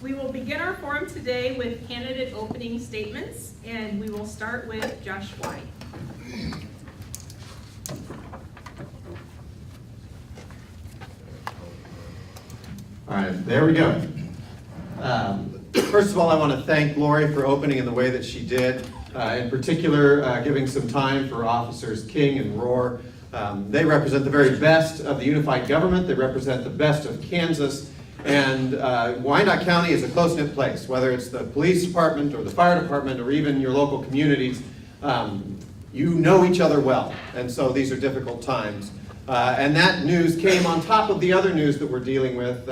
We will begin our forum today with candidate opening statements, and we will start with Josh White. All right, there we go. First of all, I want to thank Lori for opening in the way that she did, in particular giving some time for Officers King and Rohr. They represent the very best of the unified government. They represent the best of Kansas. And Wyandotte County is a close-knit place, whether it's the police department or the fire department or even your local communities. You know each other well, and so these are difficult times. And that news came on top of the other news that we're dealing with.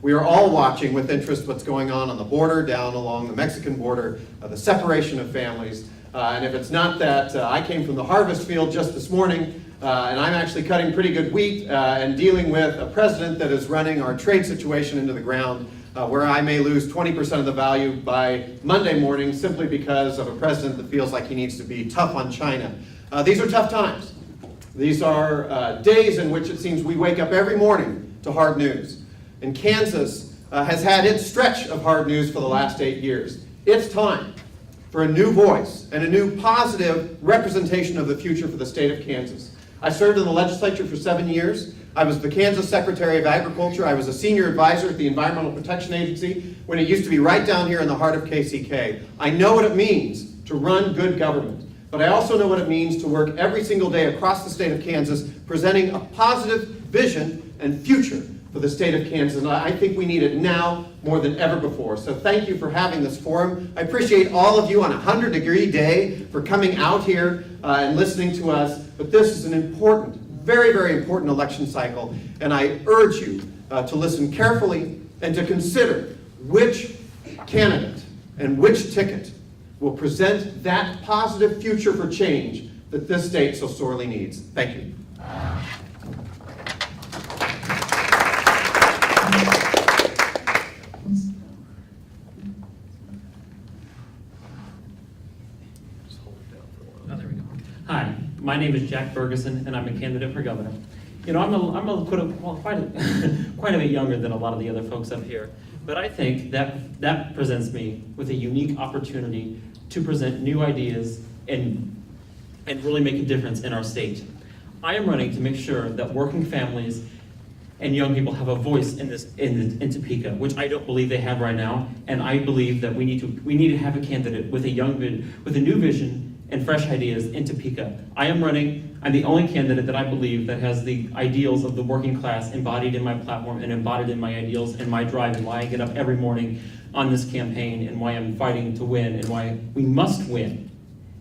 We are all watching with interest what's going on the border, down along the Mexican border, the separation of families. And if it's not that, I came from the harvest field just this morning, and I'm actually cutting pretty good wheat and dealing with a president that is running our trade situation into the ground, where I may lose 20% of the value by Monday morning simply because of a president that feels like he needs to be tough on China. These are tough times. These are days in which it seems we wake up every morning to hard news. And Kansas has had its stretch of hard news for the last 8 years. It's time for a new voice and a new positive representation of the future for the state of Kansas. I served in the legislature for 7 years. I was the Kansas Secretary of Agriculture. I was a senior advisor at the Environmental Protection Agency when it used to be right down here in the heart of KCK. I know what it means to run good government, but I also know what it means to work every single day across the state of Kansas, presenting a positive vision and future for the state of Kansas, and I think we need it now more than ever before. So thank you for having this forum. I appreciate all of you on a 100-degree day for coming out here and listening to us, but this is an important, very, very important election cycle, and I urge you to listen carefully and to consider which candidate and which ticket will present that positive future for change that this state so sorely needs. Thank you. Hi, my name is Jack Ferguson, and I'm a candidate for governor. You know, quite a bit younger than a lot of the other folks up here, but I think that presents me with a unique opportunity to present new ideas and really make a difference in our state. I am running to make sure that working families and young people have a voice in Topeka, which I don't believe they have right now, and I believe that we need to have a candidate with a new vision and fresh ideas in Topeka. I'm the only candidate that I believe that has the ideals of the working class embodied in my platform and embodied in my ideals and my drive and why I get up every morning on this campaign and why I'm fighting to win and why we must win.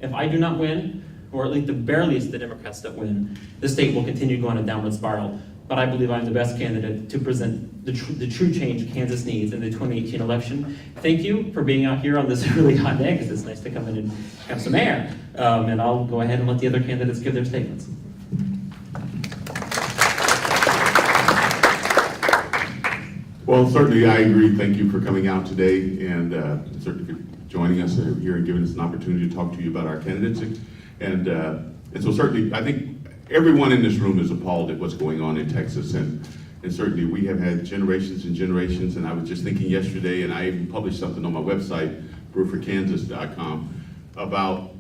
If I do not win, or at least barely it's the Democrats that win, the state will continue to go on a downward spiral. But I believe I'm the best candidate to present the true change Kansas needs in the 2018 election. Thank you for being out here on this really hot day, because it's nice to come in and have some air. And I'll go ahead and let the other candidates give their statements. Well, certainly I agree. Thank you for coming out today, and certainly for joining us here and giving us an opportunity to talk to you about our candidates. And so certainly I think everyone in this room is appalled at what's going on in Texas, and certainly we have had generations and generations, and I was just thinking yesterday, and I even published something on my website, brewerforkansas.com, about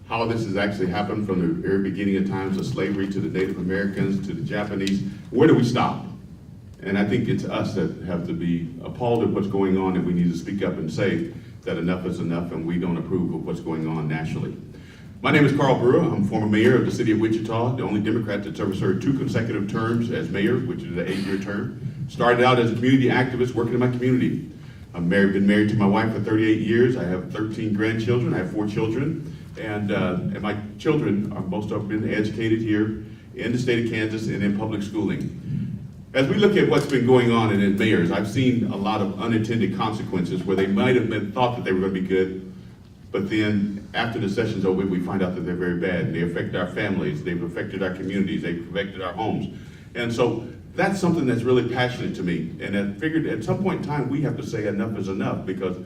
how this has actually happened from the very beginning of times of slavery to the Native Americans, to the Japanese. Where do we stop? And I think it's us that have to be appalled at what's going on, and we need to speak up and say that enough is enough, and we don't approve of what's going on nationally. My name is Carl Brewer. I'm former mayor of the city of Wichita, the only Democrat that's ever served 2 consecutive terms as mayor, which is an 8-year term. Started out as a community activist working in my community. I've been married to my wife for 38 years. I have 13 grandchildren. I have 4 children. And my children are most of them been educated here in the state of Kansas and in public schooling. As we look at what's been going on in mayors, I've seen a lot of unintended consequences where they might have thought that they were going to be good, but then after the session's over, we find out that they're very bad. They affect our families, they've affected our communities, they've affected our homes. And so that's something that's really passionate to me. And I figured at some point in time, we have to say enough is enough, because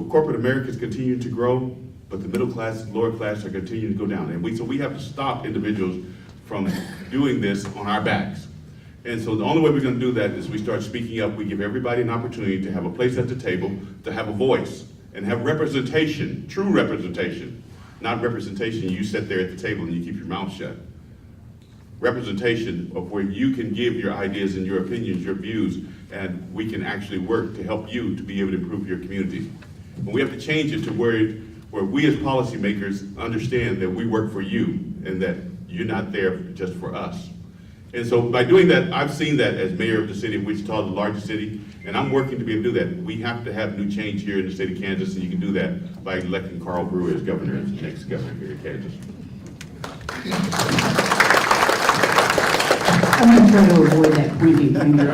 corporate America is continuing to grow, but the middle class and lower class are continuing to go down. And so we have to stop individuals from doing this on our backs. And so the only way we're gonna do that is we start speaking up. We give everybody an opportunity to have a place at the table, to have a voice, and have representation, true representation. Not representation, you sit there at the table and you keep your mouth shut. Representation of where you can give your ideas and your opinions, your views, and we can actually work to help you to be able to improve your community. And we have to change it to where we as policymakers understand that we work for you and that you're not there just for us. And so by doing that, I've seen that as mayor of the city of Wichita, the largest city, and I'm working to be able to do that. We have to have new change here in the state of Kansas, and you can do that by electing Carl Brewer as governor, as the next governor here in Kansas. I'm going to try to avoid that pointing finger.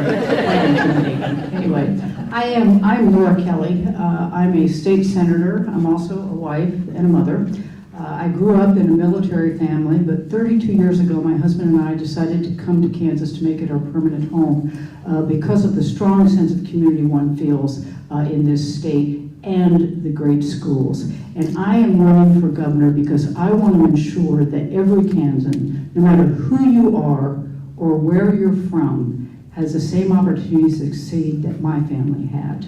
Anyway, I'm Laura Kelly. I'm a state senator. I'm also a wife and a mother. I grew up in a military family, but 32 years ago, my husband and I decided to come to Kansas to make it our permanent home because of the strong sense of community one feels in this state and the great schools. And I am running for governor because I want to ensure that every Kansan, no matter who you are or where you're from, has the same opportunity to succeed that my family had.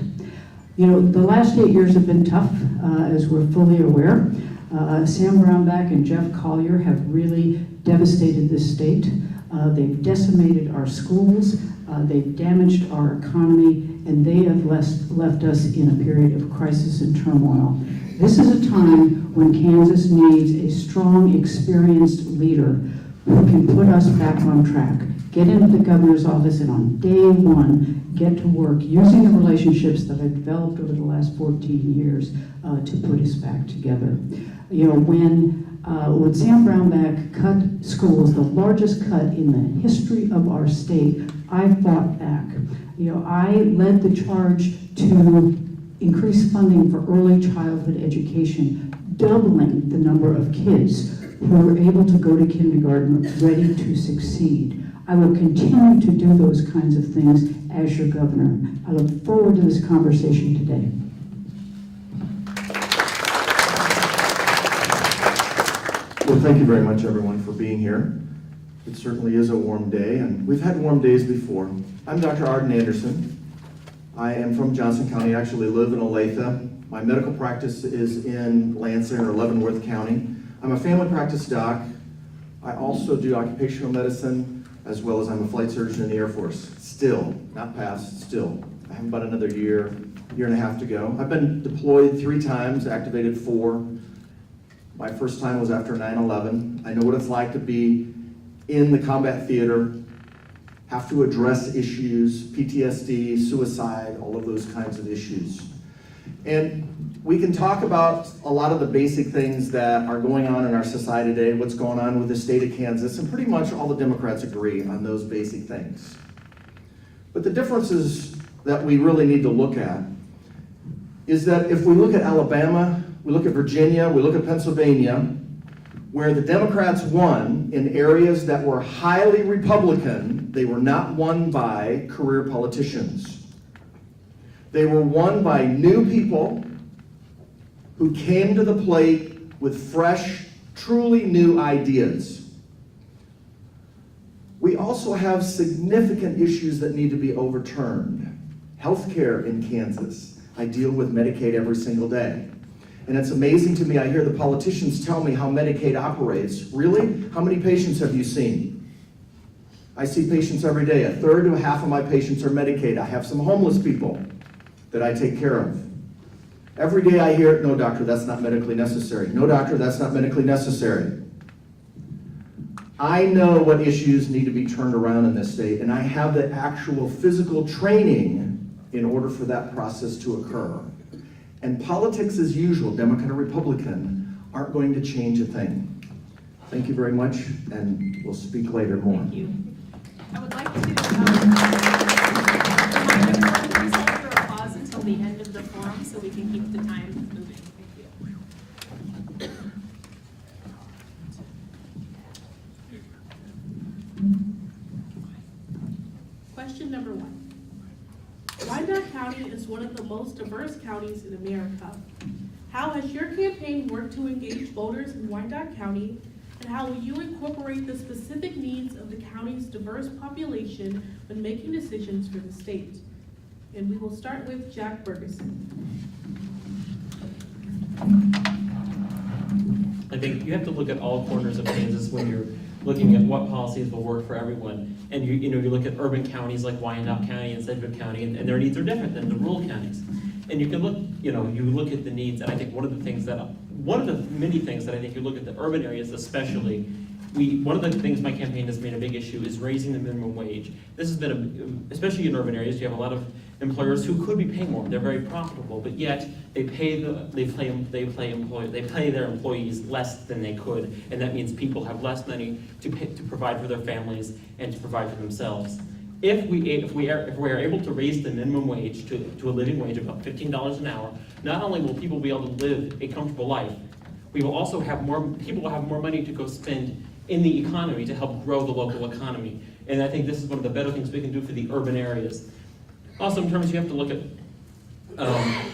You know, the last 8 years have been tough, as we're fully aware. Sam Brownback and Jeff Collier have really devastated this state. They've decimated our schools, they've damaged our economy, and they have left us in a period of crisis and turmoil. This is a time when Kansas needs a strong, experienced leader who can put us back on track, get into the governor's office, and on day one, get to work using the relationships that I've developed over the last 14 years to put us back together. You know, when Sam Brownback cut schools, the largest cut in the history of our state, I fought back. You know, I led the charge to increase funding for early childhood education, doubling the number of kids who were able to go to kindergarten ready to succeed. I will continue to do those kinds of things as your governor. I look forward to this conversation today. Well, thank you very much, everyone, for being here. It certainly is a warm day, and we've had warm days before. I'm Dr. Arden Anderson. I am from Johnson County. I actually live in Olathe. My medical practice is in Lansing or Leavenworth County. I'm a family practice doc. I also do occupational medicine, as well as I'm a flight surgeon in the Air Force. Still, not past, still. I have about another year and a half to go. I've been deployed 3 times, activated 4. My first time was after 9/11. I know what it's like to be in the combat theater, have to address issues, PTSD, suicide, all of those kinds of issues. And we can talk about a lot of the basic things that are going on in our society today, what's going on with the state of Kansas, and pretty much all the Democrats agree on those basic things. But the differences that we really need to look at is that if we look at Alabama, we look at Virginia, we look at Pennsylvania, where the Democrats won in areas that were highly Republican, they were not won by career politicians. They were won by new people who came to the plate with fresh, truly new ideas. We also have significant issues that need to be overturned. Healthcare in Kansas. I deal with Medicaid every single day. And it's amazing to me, I hear the politicians tell me how Medicaid operates. Really? How many patients have you seen? I see patients every day. 1/3 to 1/2 of my patients are Medicaid. I have some homeless people that I take care of. Every day I hear, no doctor, that's not medically necessary. No doctor, that's not medically necessary. I know what issues need to be turned around in this state, and I have the actual physical training in order for that process to occur. And politics as usual, Democrat or Republican, aren't going to change a thing. Thank you very much, and we'll speak later more. Thank you. I would like to remind everyone to please hold for applause until the end of the forum so we can keep the time moving. Thank you. Question number 1. Wyandotte County is one of the most diverse counties in America. How has your campaign worked to engage voters in Wyandotte County, And how will you incorporate the specific needs of the county's diverse population when making decisions for the state? And we will start with Jack Bergeson. I think you have to look at all corners of Kansas when you're looking at what policies will work for everyone. And you look at urban counties like Wyandotte County and Sedgwick County, and their needs are different than the rural counties. And you can look, you look at the needs, and I think one of the many things that I think you look at the urban areas especially, one of the things my campaign has made a big issue is raising the minimum wage. This has been, especially in urban areas, you have a lot of employers who could be paying more. They're very profitable, but yet they pay their employees less than they could, and that means people have less money to provide for their families and to provide for themselves. If we are able to raise the minimum wage to a living wage of about $15 an hour, not only will people be able to live a comfortable life, we will also people will have more money to go spend in the economy to help grow the local economy. And I think this is one of the better things we can do for the urban areas. Also, in terms, you have to look at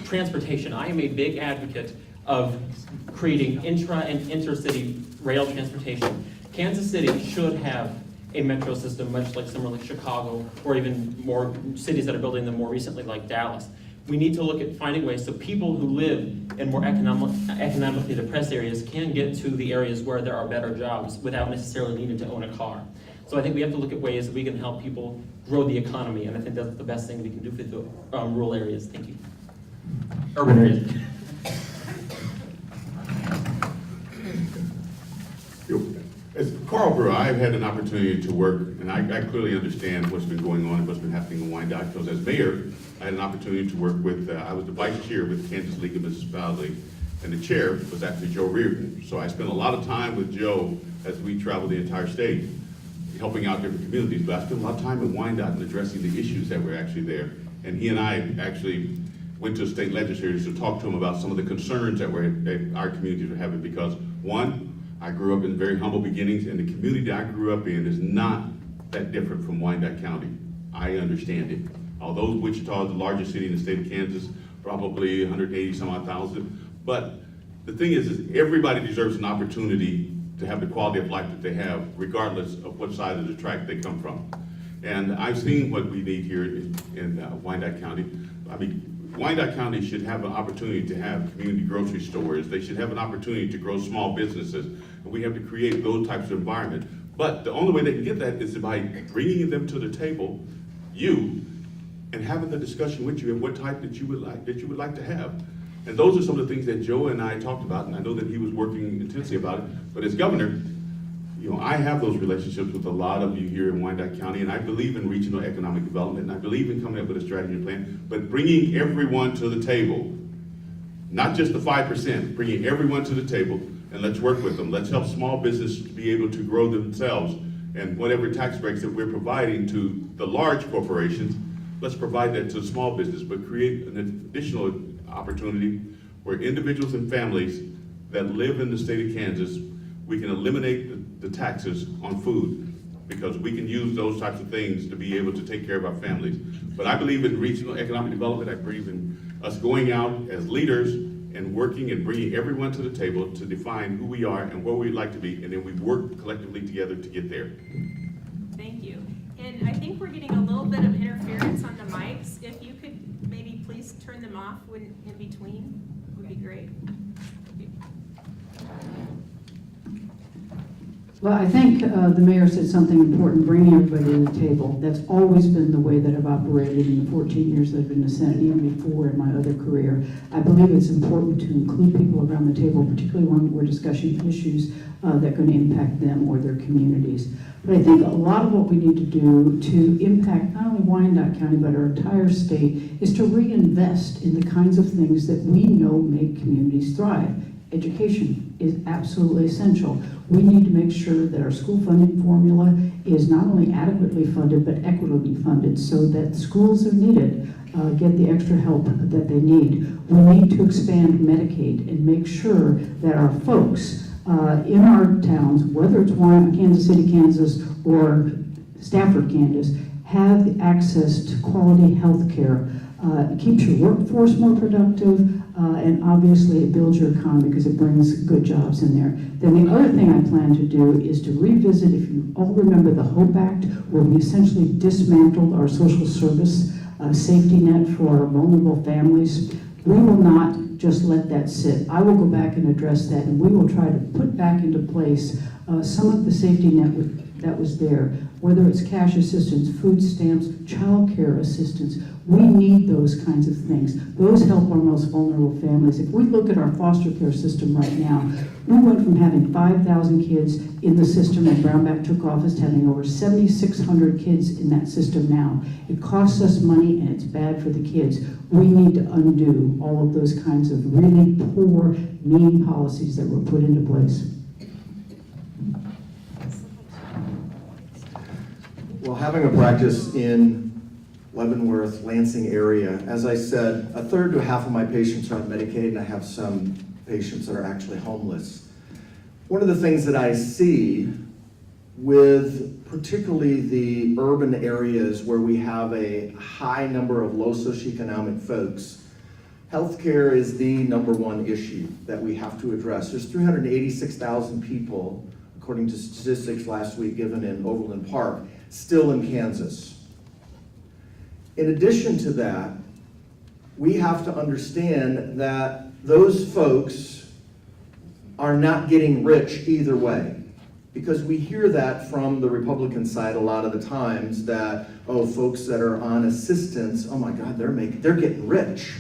transportation. I am a big advocate of creating intra and intercity rail transportation. Kansas City should have a metro system, much like somewhere like Chicago, or even more cities that are building them more recently, like Dallas. We need to look at finding ways so people who live in more economically depressed areas can get to the areas where there are better jobs without necessarily needing to own a car. So I think we have to look at ways that we can help people grow the economy, and I think that's the best thing we can do for the rural areas. Thank you. Urban areas. As Carl Brewer, I've had an opportunity to work, and I clearly understand what's been going on and what's been happening in Wyandotte, because as mayor, I had an opportunity to work with, I was the vice chair with Kansas League of Municipalities, and the chair was actually Joe Reardon. So I spent a lot of time with Joe as we traveled the entire state, helping out different communities, but I spent a lot of time in Wyandotte and addressing the issues that were actually there. And he and I actually went to state legislators to talk to them about some of the concerns that our communities were having, because one, I grew up in very humble beginnings, and the community that I grew up in is not that different from Wyandotte County. I understand it. Although Wichita is the largest city in the state of Kansas, probably 180 some odd thousand, but the thing is everybody deserves an opportunity to have the quality of life that they have, regardless of what side of the track they come from. And I've seen what we need here in Wyandotte County. I mean, Wyandotte County should have an opportunity to have community grocery stores. They should have an opportunity to grow small businesses. And we have to create those types of environment. But the only way they can get that is by bringing them to the table, and having the discussion with you and what type that you would like to have. And those are some of the things that Joe and I talked about, and I know that he was working intensely about it. But as governor, I have those relationships with a lot of you here in Wyandotte County, and I believe in regional economic development, and I believe in coming up with a strategy and plan, but bringing everyone to the table, not just the 5%, bringing everyone to the table, and let's work with them. Let's help small business to be able to grow themselves, and whatever tax breaks that we're providing to the large corporations, let's provide that to small business, but create an additional opportunity where individuals and families that live in the state of Kansas, we can eliminate the taxes on food, because we can use those types of things to be able to take care of our families. But I believe in regional economic development. I believe in us going out as leaders and working and bringing everyone to the table to define who we are and where we'd like to be, and then we work collectively together to get there. Thank you. And I think we're getting a little bit of interference on the mics. If you could maybe please turn them off in between, would be great. Well, I think the mayor said something important, bringing everybody to the table. That's always been the way that I've operated in the 14 years that I've been in the Senate, even before in my other career. I believe it's important to include people around the table, particularly when we're discussing issues that are going to impact them or their communities. But I think a lot of what we need to do to impact not only Wyandotte County, but our entire state, is to reinvest in the kinds of things that we know make communities thrive. Education is absolutely essential. We need to make sure that our school funding formula is not only adequately funded, but equitably funded, so that schools are needed get the extra help that they need. We need to expand Medicaid and make sure that our folks in our towns, whether it's Kansas City, Kansas, or Stafford, Kansas, have the access to quality health care It keeps your workforce more productive, and obviously it builds your economy because it brings good jobs in there. Then the other thing I plan to do is to revisit, if you all remember the HOPE Act, where we essentially dismantled our social service safety net for our vulnerable families. We will not just let that sit. I will go back and address that, and we will try to put back into place some of the safety net that was there, whether it's cash assistance, food stamps, child care assistance. We need those kinds of things. Those help our most vulnerable families. If we look at our foster care system right now, we went from having 5,000 kids in the system when Brownback took office to having over 7,600 kids in that system now. It costs us money and it's bad for the kids. We need to undo all of those kinds of really poor, mean policies that were put into place. Well, having a practice in Leavenworth, Lansing area, as I said, a third to half of my patients are on Medicaid, and I have some patients that are actually homeless. One of the things that I see with particularly the urban areas where we have a high number of low socioeconomic folks, healthcare is the number one issue that we have to address. There's 386,000 people, according to statistics last week given in Overland Park, still in Kansas. In addition to that, we have to understand that those folks are not getting rich either way. Because we hear that from the Republican side a lot of the times that, oh, folks that are on assistance, oh my God, they're getting rich.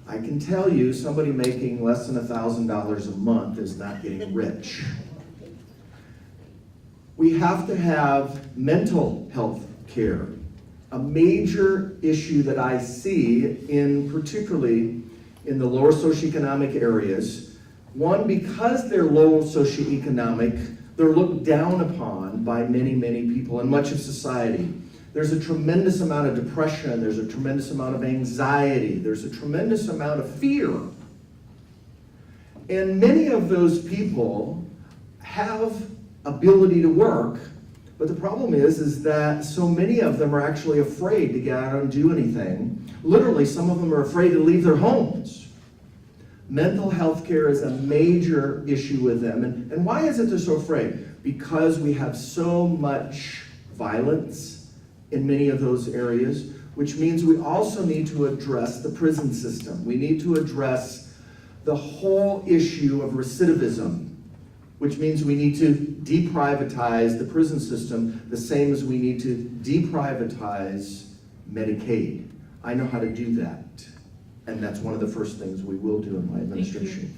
I can tell you somebody making less than $1,000 a month is not getting rich. We have to have mental health care. A major issue that I see particularly in the lower socioeconomic areas, one, because they're low socioeconomic, they're looked down upon by many, many people in much of society. There's a tremendous amount of depression, there's a tremendous amount of anxiety, there's a tremendous amount of fear. And many of those people have ability to work, but the problem is that so many of them are actually afraid to get out and do anything. Literally, some of them are afraid to leave their homes. Mental health care is a major issue with them. And why is it they're so afraid? Because we have so much violence in many of those areas, which means we also need to address the prison system. We need to address the whole issue of recidivism, which means we need to deprivatize the prison system the same as we need to deprivatize Medicaid. I know how to do that, and that's one of the first things we will do in my administration.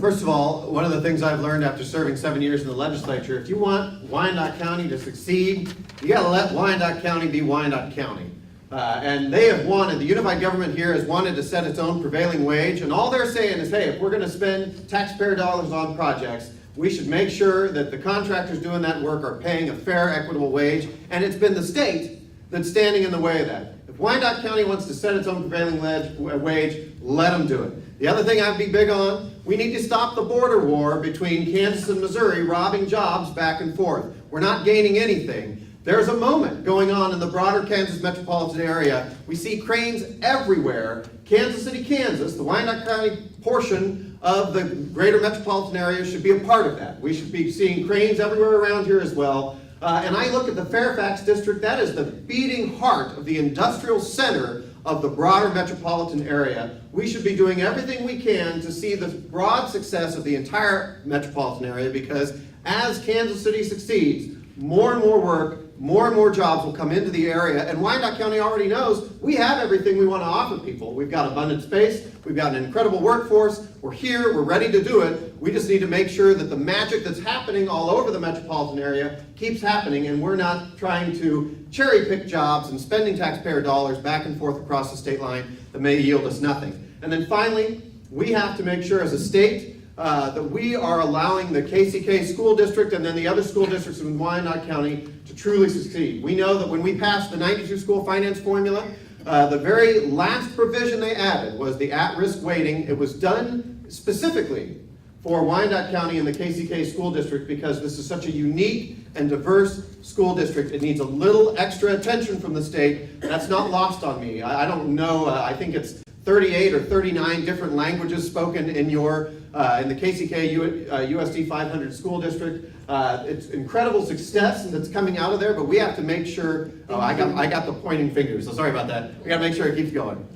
First of all, one of the things I've learned after serving 7 years in the legislature, if you want Wyandotte County to succeed, you gotta let Wyandotte County be Wyandotte County. And they have wanted, the unified government here has wanted to set its own prevailing wage, and all they're saying is, hey, if we're gonna spend taxpayer dollars on projects, we should make sure that the contractors doing that work are paying a fair, equitable wage, and it's been the state that's standing in the way of that. If Wyandotte County wants to set its own prevailing wage, let them do it. The other thing I'd be big on, we need to stop the border war between Kansas and Missouri, robbing jobs back and forth. We're not gaining anything. There's a moment going on in the broader Kansas metropolitan area. We see cranes everywhere. Kansas City, Kansas, the Wyandotte County portion of the greater metropolitan area should be a part of that. We should be seeing cranes everywhere around here as well. And I look at the Fairfax district, that is the beating heart of the industrial center of the broader metropolitan area. We should be doing everything we can to see the broad success of the entire metropolitan area, because as Kansas City succeeds, more and more work, more and more jobs will come into the area, and Wyandotte County already knows we have everything we want to offer people. We've got abundant space, we've got an incredible workforce, we're here, we're ready to do it. We just need to make sure that the magic that's happening all over the metropolitan area keeps happening, and we're not trying to cherry pick jobs and spending taxpayer dollars back and forth across the state line that may yield us nothing. And then finally, we have to make sure as a state that we are allowing the KCK school district and then the other school districts in Wyandotte County to truly succeed. We know that when we passed the 92 school finance formula, the very last provision they added was the at-risk weighting. It was done specifically for Wyandotte County and the KCK school district because this is such a unique and diverse school district. It needs a little extra attention from the state. That's not lost on me. I don't know, I think it's 38 or 39 different languages spoken in in the KCK USD 500 school district. It's incredible success that's coming out of there, but we have to make sure, I got the pointing fingers, so sorry about that. We gotta make sure it keeps going.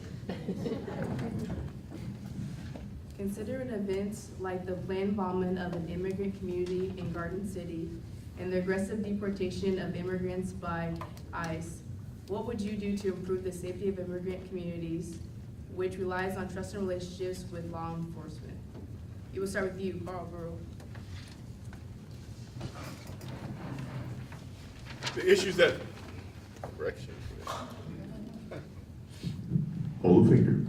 Considering events like the planned involvement of an immigrant community in Garden City and the aggressive deportation of immigrants by ICE, what would you do to improve the safety of immigrant communities, which relies on trust and relationships with law enforcement? It will start with you, Carl Brewer. The issues that, correction. Hold a finger.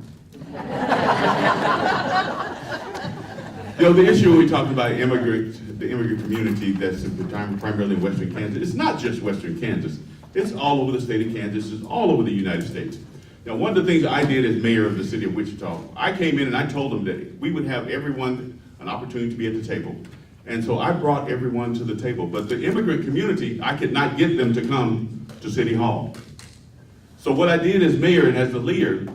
The issue we talked about the immigrant community that's primarily in Western Kansas, it's not just Western Kansas. It's all over the state of Kansas, it's all over the United States. Now, one of the things I did as mayor of the city of Wichita, I came in and I told them that we would have everyone an opportunity to be at the table. And so I brought everyone to the table, but the immigrant community, I could not get them to come to City Hall. So what I did as mayor and as the leader,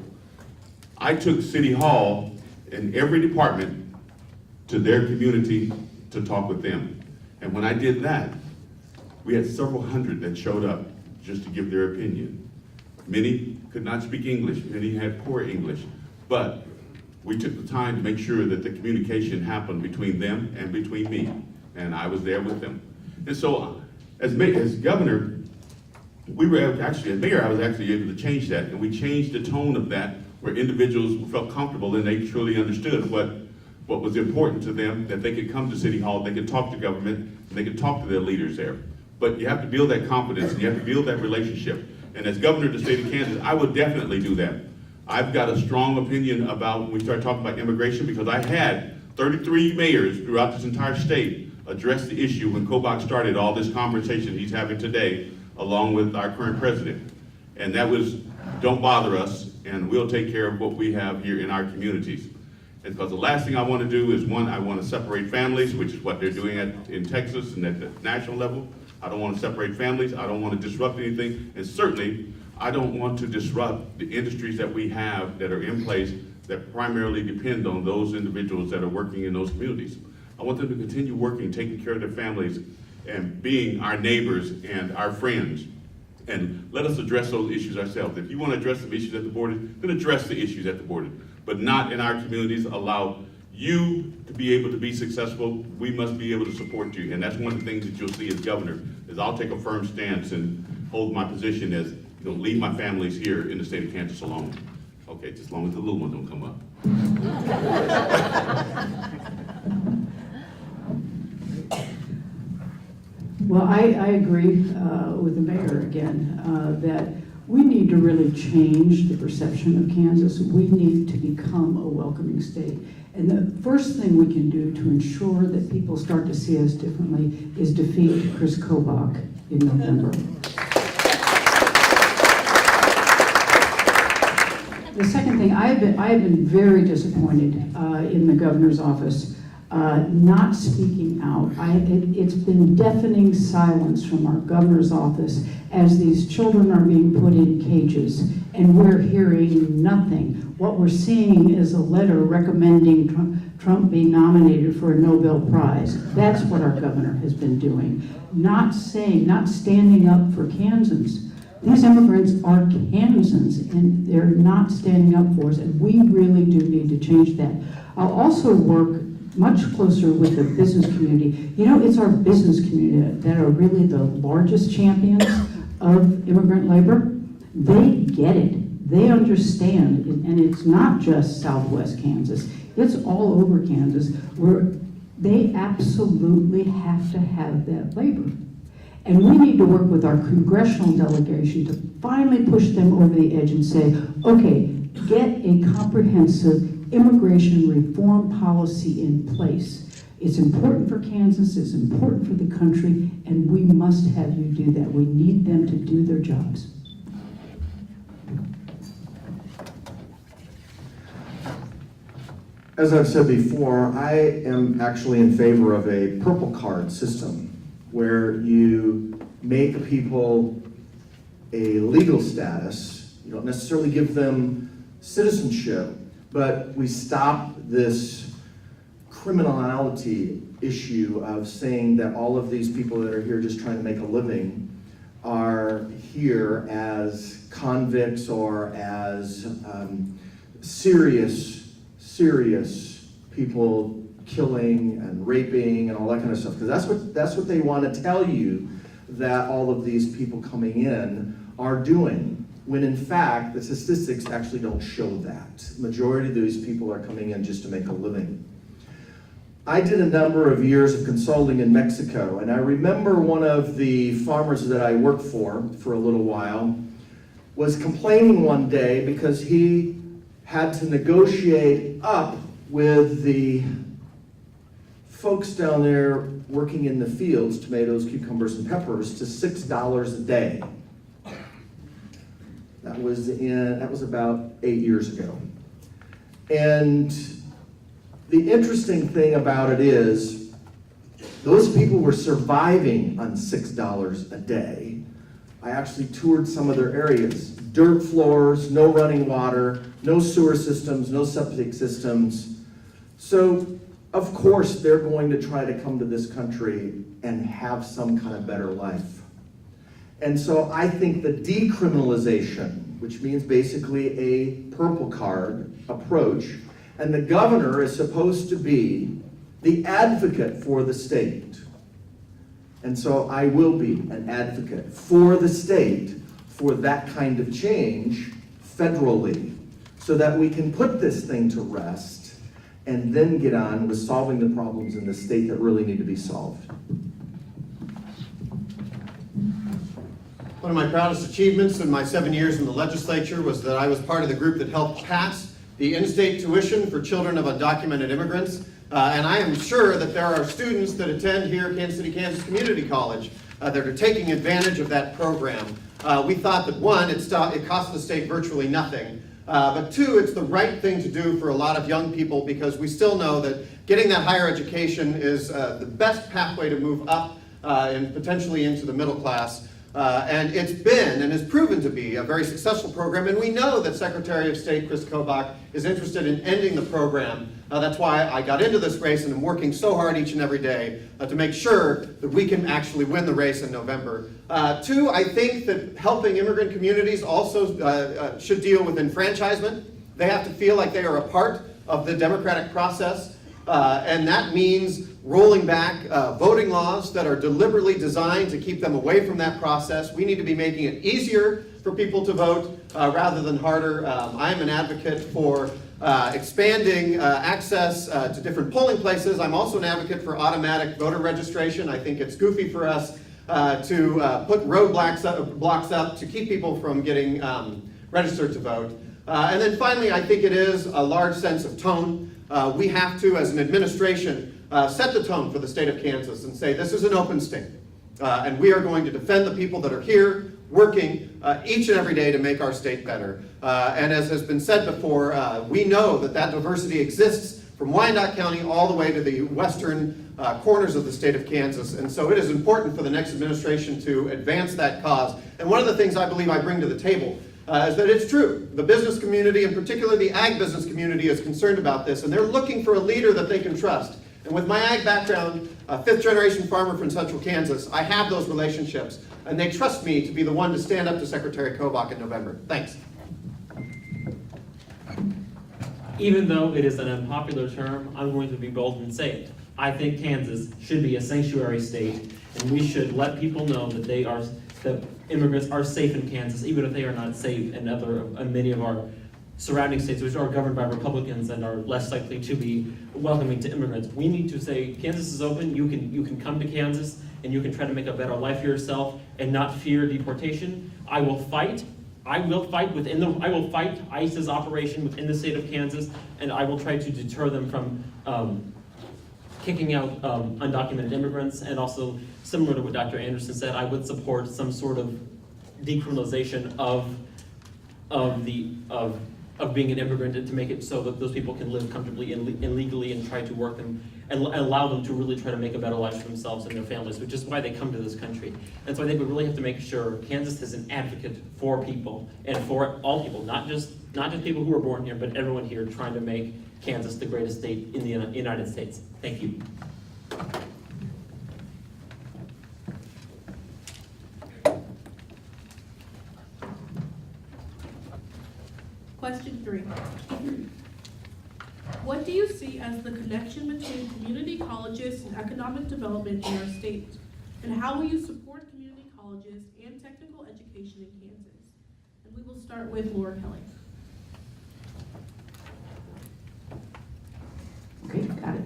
I took City Hall and every department to their community to talk with them. And when I did that, we had several hundred that showed up just to give their opinion. Many could not speak English, many had poor English, but we took the time to make sure that the communication happened between them and between me, and I was there with them. And so, as governor, as mayor, I was actually able to change that, and we changed the tone of that, where individuals felt comfortable and they truly understood what was important to them, that they could come to City Hall, they could talk to government, and they could talk to their leaders there. But you have to build that confidence, and you have to build that relationship. And as governor of the state of Kansas, I would definitely do that. I've got a strong opinion about when we start talking about immigration, because I had 33 mayors throughout this entire state address the issue when Kobach started all this conversation he's having today, along with our current president. And that was, don't bother us, and we'll take care of what we have here in our communities. And because the last thing I want to do is, one, I want to separate families, which is what they're doing in Texas and at the national level. I don't want to separate families. I don't want to disrupt anything. And certainly, I don't want to disrupt the industries that we have that are in place that primarily depend on those individuals that are working in those communities. I want them to continue working, taking care of their families, and being our neighbors and our friends. And let us address those issues ourselves. If you want to address some issues at the border, then address the issues at the border. But not in our communities. Allow you to be able to be successful. We must be able to support you. And that's one of the things that you'll see as governor, is I'll take a firm stance and hold my position as, leave my families here in the state of Kansas alone. Okay, just as long as the little ones don't come up. Well, I agree with the mayor again, that we need to really change the perception of Kansas. We need to become a welcoming state. And the first thing we can do to ensure that people start to see us differently is defeat Chris Kobach in November. The second thing, I have been very disappointed in the governor's office not speaking out. It's been deafening silence from our governor's office as these children are being put in cages, and we're hearing nothing. What we're seeing is a letter recommending Trump be nominated for a Nobel Prize. That's what our governor has been doing. Not standing up for Kansans. These immigrants are Kansans, and they're not standing up for us, and we really do need to change that. I'll also work much closer with the business community. It's our business community that are really the largest champions of immigrant labor. They get it. They understand, and it's not just Southwest Kansas. It's all over Kansas, where they absolutely have to have that labor. And we need to work with our congressional delegation to finally push them over the edge and say, okay, get a comprehensive immigration reform policy in place. It's important for Kansas, it's important for the country, and we must have you do that. We need them to do their jobs. As I've said before, I am actually in favor of a purple card system where you make people a legal status. You don't necessarily give them citizenship, but we stop this criminality issue of saying that all of these people that are here just trying to make a living are here as convicts or as serious people killing and raping and all that kind of stuff. Because that's what they want to tell you that all of these people coming in are doing, when in fact the statistics actually don't show that. Majority of these people are coming in just to make a living. I did a number of years of consulting in Mexico, and I remember one of the farmers that I worked for a little while was complaining one day because he had to negotiate up with the folks down there working in the fields, tomatoes, cucumbers, and peppers, to $6 a day. That was about 8 years ago. And the interesting thing about it is, those people were surviving on $6 a day. I actually toured some of their areas. Dirt floors, no running water, no sewer systems, no septic systems. So, of course, they're going to try to come to this country and have some kind of better life. And so I think the decriminalization, which means basically a purple card approach, and the governor is supposed to be the advocate for the state. And so I will be an advocate for the state for that kind of change federally, so that we can put this thing to rest and then get on with solving the problems in the state that really need to be solved. One of my proudest achievements in my 7 years in the legislature was that I was part of the group that helped pass the in-state tuition for children of undocumented immigrants. And I am sure that there are students that attend here at Kansas City, Kansas Community College that are taking advantage of that program. We thought that one, it cost the state virtually nothing. But two, it's the right thing to do for a lot of young people, because we still know that getting that higher education is the best pathway to move up and potentially into the middle class. And it's been and has proven to be a very successful program, and we know that Secretary of State Chris Kobach is interested in ending the program. That's why I got into this race and am working so hard each and every day to make sure that we can actually win the race in November. Two, I think that helping immigrant communities also should deal with enfranchisement. They have to feel like they are a part of the democratic process, and that means rolling back voting laws that are deliberately designed to keep them away from that process. We need to be making it easier for people to vote rather than harder. I am an advocate for expanding access to different polling places. I'm also an advocate for automatic voter registration. I think it's goofy for us to put roadblocks blocks up to keep people from getting registered to vote. And then finally, I think it is a large sense of tone. We have to, as an administration, set the tone for the state of Kansas and say this is an open state. And we are going to defend the people that are here working each and every day to make our state better. And as has been said before, we know that that diversity exists from Wyandotte County all the way to the western corners of the state of Kansas. And so it is important for the next administration to advance that cause. And one of the things I believe I bring to the table is that it's true. The business community, and particularly the ag business community, is concerned about this, and they're looking for a leader that they can trust. And with my ag background, a fifth-generation farmer from central Kansas, I have those relationships, and they trust me to be the one to stand up to Secretary Kobach in November. Thanks. Even though it is an unpopular term, I'm going to be bold and say it. I think Kansas should be a sanctuary state, and we should let people know that that immigrants are safe in Kansas, even if they are not safe in many of our surrounding states, which are governed by Republicans and are less likely to be welcoming to immigrants. We need to say, Kansas is open, you can come to Kansas, and you can try to make a better life for yourself and not fear deportation. I will fight ICE's operation within the state of Kansas, and I will try to deter them from kicking out undocumented immigrants. And also, similar to what Dr. Anderson said, I would support some sort of decriminalization of of being an immigrant and to make it so that those people can live comfortably and legally and try to work them and allow them to really try to make a better life for themselves and their families, which is why they come to this country. And so I think we really have to make sure Kansas is an advocate for people and for all people, not just people who are born here, but everyone here trying to make Kansas the greatest state in the United States. Thank you. Question 3. What do you see as the connection between community colleges and economic development in our state? And how will you support community colleges and technical education in Kansas? And we will start with Laura Kelly. Okay, got it.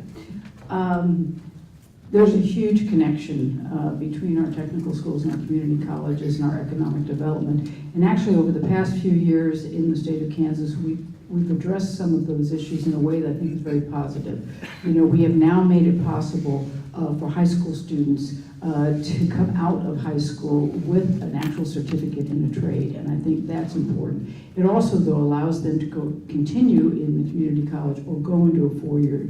There's a huge connection between our technical schools and our community colleges and our economic development. And actually, over the past few years in the state of Kansas, we've addressed some of those issues in a way that I think is very positive. You know, we have now made it possible for high school students to come out of high school with an actual certificate in a trade, and I think that's important. It also, though, allows them to continue in the community college or go into a four-year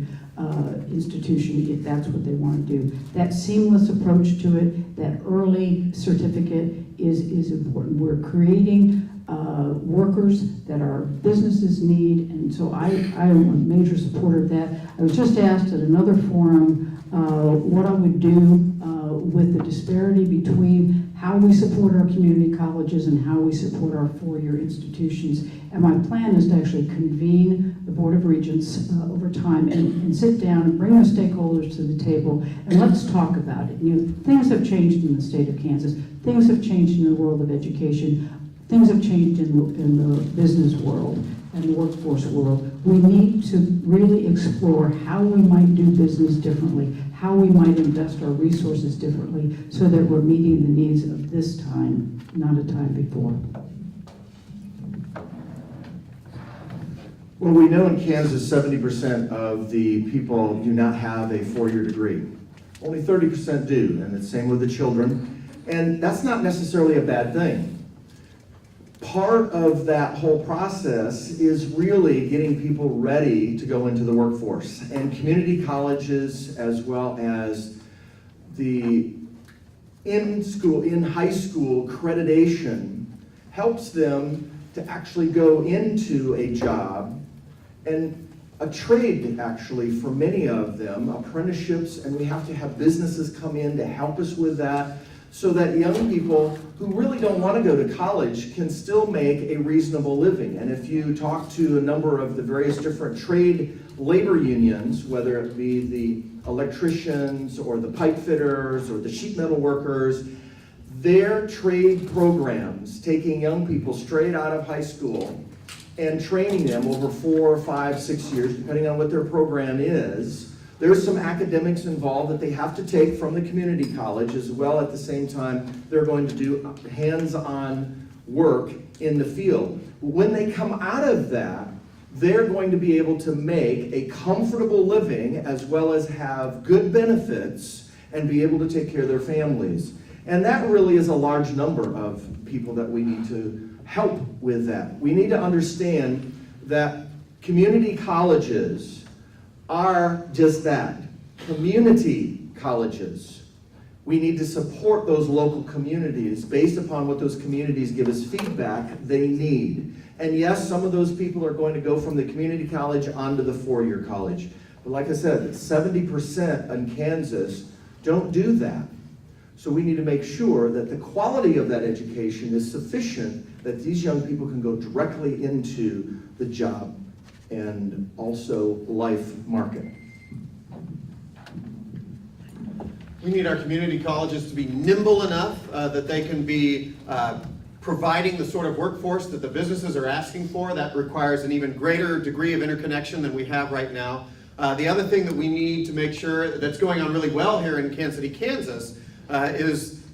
institution if that's what they want to do. That seamless approach to it, that early certificate is important. We're creating workers that our businesses need, and so I am a major supporter of that. I was just asked at another forum what I would do with the disparity between how we support our community colleges and how we support our four-year institutions. And my plan is to actually convene the Board of Regents over time and sit down and bring the stakeholders to the table and let's talk about it. You know, things have changed in the state of Kansas. Things have changed in the world of education. Things have changed in the business world and the workforce world. We need to really explore how we might do business differently, how we might invest our resources differently so that we're meeting the needs of this time, not a time before. Well, we know in Kansas 70% of the people do not have a four-year degree. Only 30% do, and it's the same with the children. And that's not necessarily a bad thing. Part of that whole process is really getting people ready to go into the workforce. And community colleges, as well as the in high school accreditation, helps them to actually go into a job and a trade, actually, for many of them, apprenticeships, and we have to have businesses come in to help us with that, so that young people who really don't want to go to college can still make a reasonable living. And if you talk to a number of the various different trade labor unions, whether it be the electricians or the pipe fitters or the sheet metal workers, their trade programs, taking young people straight out of high school and training them over 4, 5, 6 years, depending on what their program is. There's some academics involved that they have to take from the community college, as well at the same time they're going to do hands-on work in the field. When they come out of that, they're going to be able to make a comfortable living as well as have good benefits and be able to take care of their families. And that really is a large number of people that we need to help with that. We need to understand that community colleges are just that, community colleges. We need to support those local communities based upon what those communities give us feedback they need. And yes, some of those people are going to go from the community college onto the four-year college. But like I said, 70% in Kansas don't do that. So we need to make sure that the quality of that education is sufficient that these young people can go directly into the job and also life market. We need our community colleges to be nimble enough that they can be providing the sort of workforce that the businesses are asking for. That requires an even greater degree of interconnection than we have right now. The other thing that we need to make sure that's going on really well here in Kansas City, Kansas,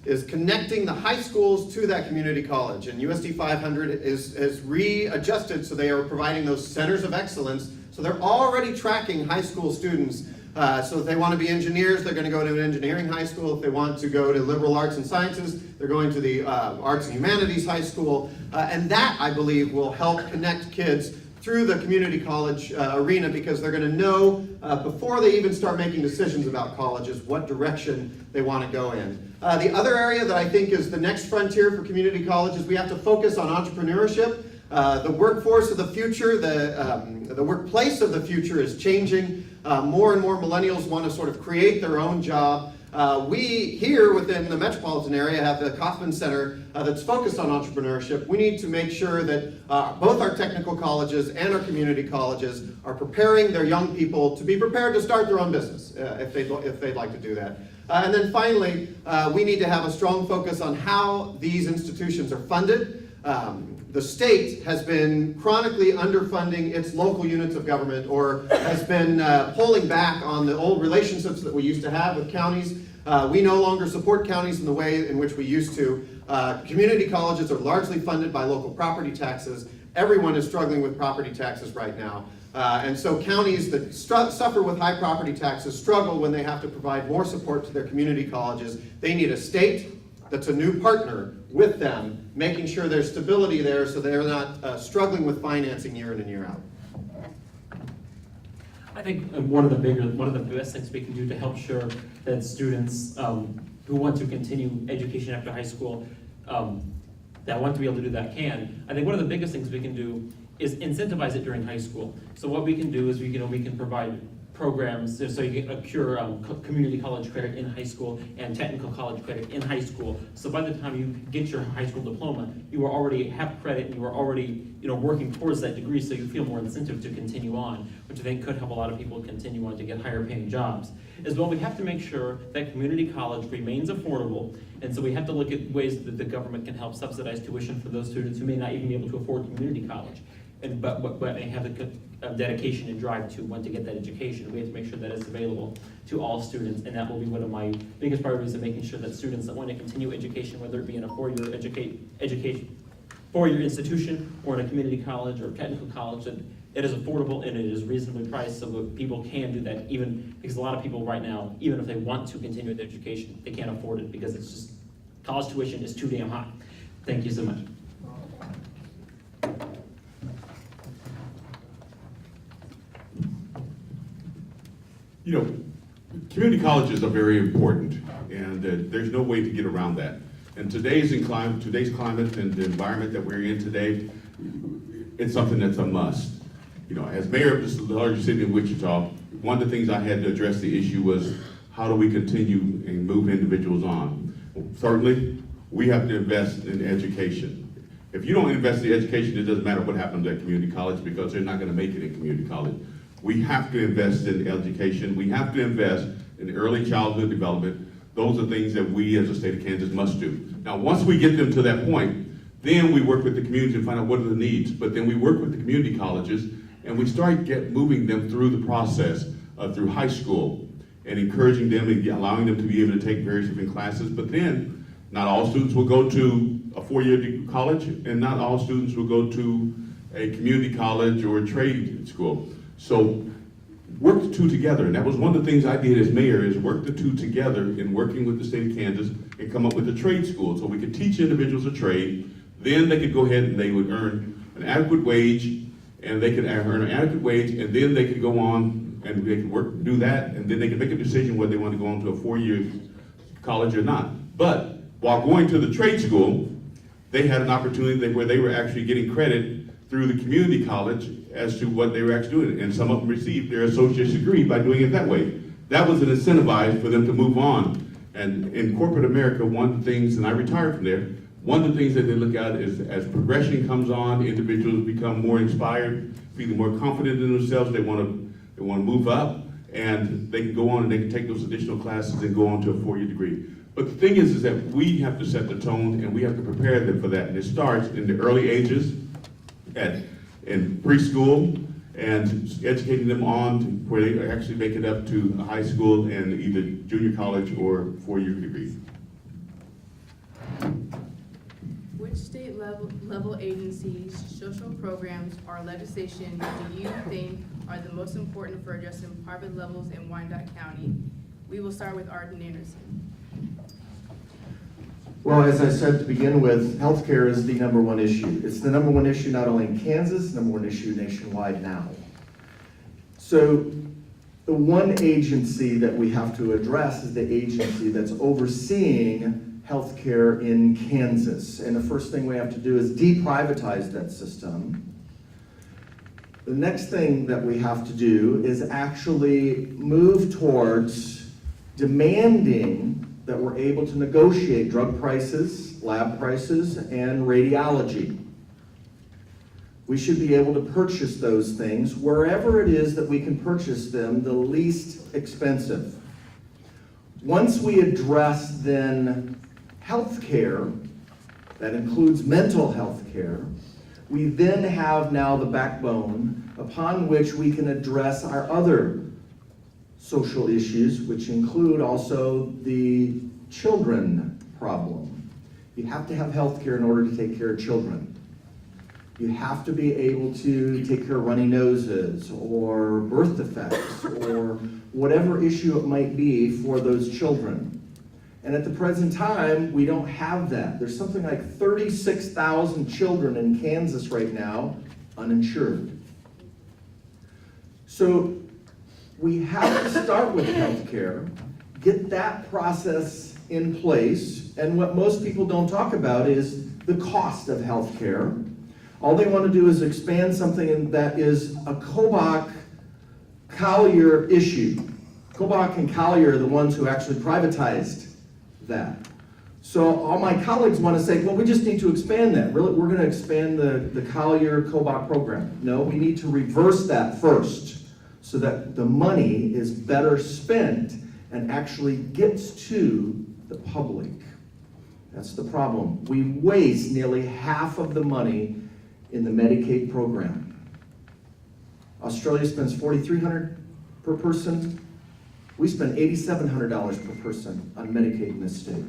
is connecting the high schools to that community college. And USD 500 is readjusted so they are providing those centers of excellence. So they're already tracking high school students. So if they want to be engineers, they're going to go to an engineering high school. If they want to go to liberal arts and sciences, they're going to the arts and humanities high school. And that, I believe, will help connect kids through the community college arena, because they're going to know before they even start making decisions about colleges what direction they want to go in. The other area that I think is the next frontier for community colleges, we have to focus on entrepreneurship. The workforce of the future, the workplace of the future is changing. More and more millennials want to sort of create their own job. We here within the metropolitan area have the Kauffman Center that's focused on entrepreneurship. We need to make sure that both our technical colleges and our community colleges are preparing their young people to be prepared to start their own business if they'd like to do that. And then finally, we need to have a strong focus on how these institutions are funded. The state has been chronically underfunding its local units of government, or has been pulling back on the old relationships that we used to have with counties. We no longer support counties in the way in which we used to. Community colleges are largely funded by local property taxes. Everyone is struggling with property taxes right now. And so counties that suffer with high property taxes struggle when they have to provide more support to their community colleges. They need a state that's a new partner with them, making sure there's stability there so they're not struggling with financing year in and year out. I think one of the best things we can do to help sure that students who want to continue education after high school, that want to be able to do that can. I think one of the biggest things we can do is incentivize it during high school. So what we can do is we can provide programs so you can accrue community college credit in high school and technical college credit in high school. So by the time you get your high school diploma, you already have credit and you are already working towards that degree, so you feel more incentive to continue on, which I think could help a lot of people continue on to get higher paying jobs. As well, we have to make sure that community college remains affordable, and so we have to look at ways that the government can help subsidize tuition for those students who may not even be able to afford community college, but they have the dedication and drive to want to get that education. We have to make sure that it's available to all students, and that will be one of my biggest priorities, of making sure that students that want to continue education, whether it be in a four-year institution or in a community college or technical college, that it is affordable and it is reasonably priced, so that people can do that, even because a lot of people right now, even if they want to continue their education, they can't afford it because it's just, college tuition is too damn high. Thank you so much. Community colleges are very important, and there's no way to get around that. And today's climate and the environment that we're in today, it's something that's a must. As mayor of this largest city in Wichita, one of the things I had to address the issue was, how do we continue and move individuals on? Certainly, we have to invest in education. If you don't invest in education, it doesn't matter what happens at community college, because they're not going to make it in community college. We have to invest in education. We have to invest in early childhood development. Those are things that we as a state of Kansas must do. Now, once we get them to that point, then we work with the community and find out what are the needs. But then we work with the community colleges, and we start moving them through the process through high school, and encouraging them and allowing them to be able to take various different classes. But then, not all students will go to a four-year college, and not all students will go to a community college or a trade school. So work the two together, and that was one of the things I did as mayor, is work the two together in working with the state of Kansas and come up with a trade school, so we could teach individuals a trade. Then they could go ahead and they would earn an adequate wage, and they could earn an adequate wage, and then they could go on and they could do that, and then they could make a decision whether they want to go on to a four-year college or not. But while going to the trade school, they had an opportunity where they were actually getting credit through the community college as to what they were actually doing, and some of them received their associate's degree by doing it that way. That was an incentive for them to move on. And in corporate America, one of the things, and I retired from there, one of the things that they look at is, as progression comes on, individuals become more inspired, feeling more confident in themselves. They want to move up, and they can go on and they can take those additional classes and go on to a four-year degree. But the thing is that we have to set the tone, and we have to prepare them for that. And it starts in the early ages, in preschool, and educating them on to where they actually make it up to high school and either junior college or four-year degree. Which state level agencies, social programs, or legislation do you think are the most important for addressing poverty levels in Wyandotte County? We will start with Arden Anderson. Well, as I said to begin with, healthcare is the number one issue. It's the number one issue not only in Kansas, number one issue nationwide now. So the one agency that we have to address is the agency that's overseeing healthcare in Kansas. And the first thing we have to do is deprivatize that system. The next thing that we have to do is actually move towards demanding that we're able to negotiate drug prices, lab prices, and radiology. We should be able to purchase those things wherever it is that we can purchase them the least expensive. Once we address then healthcare, that includes mental health care, we then have now the backbone upon which we can address our other social issues, which include also the children problem. You have to have health care in order to take care of children. You have to be able to take care of runny noses or birth defects or whatever issue it might be for those children. And at the present time, we don't have that. There's something like 36,000 children in Kansas right now uninsured. So we have to start with healthcare, get that process in place, and what most people don't talk about is the cost of healthcare. All they want to do is expand something that is a Kobach-Collier issue. Kobach and Collier are the ones who actually privatized that. So all my colleagues want to say, well, we just need to expand that. Really, we're going to expand the Collier-Kobach program. No, we need to reverse that first so that the money is better spent and actually gets to the public. That's the problem. We waste nearly half of the money in the Medicaid program. Australia spends $4,300 per person. We spend $8,700 per person on Medicaid in this state.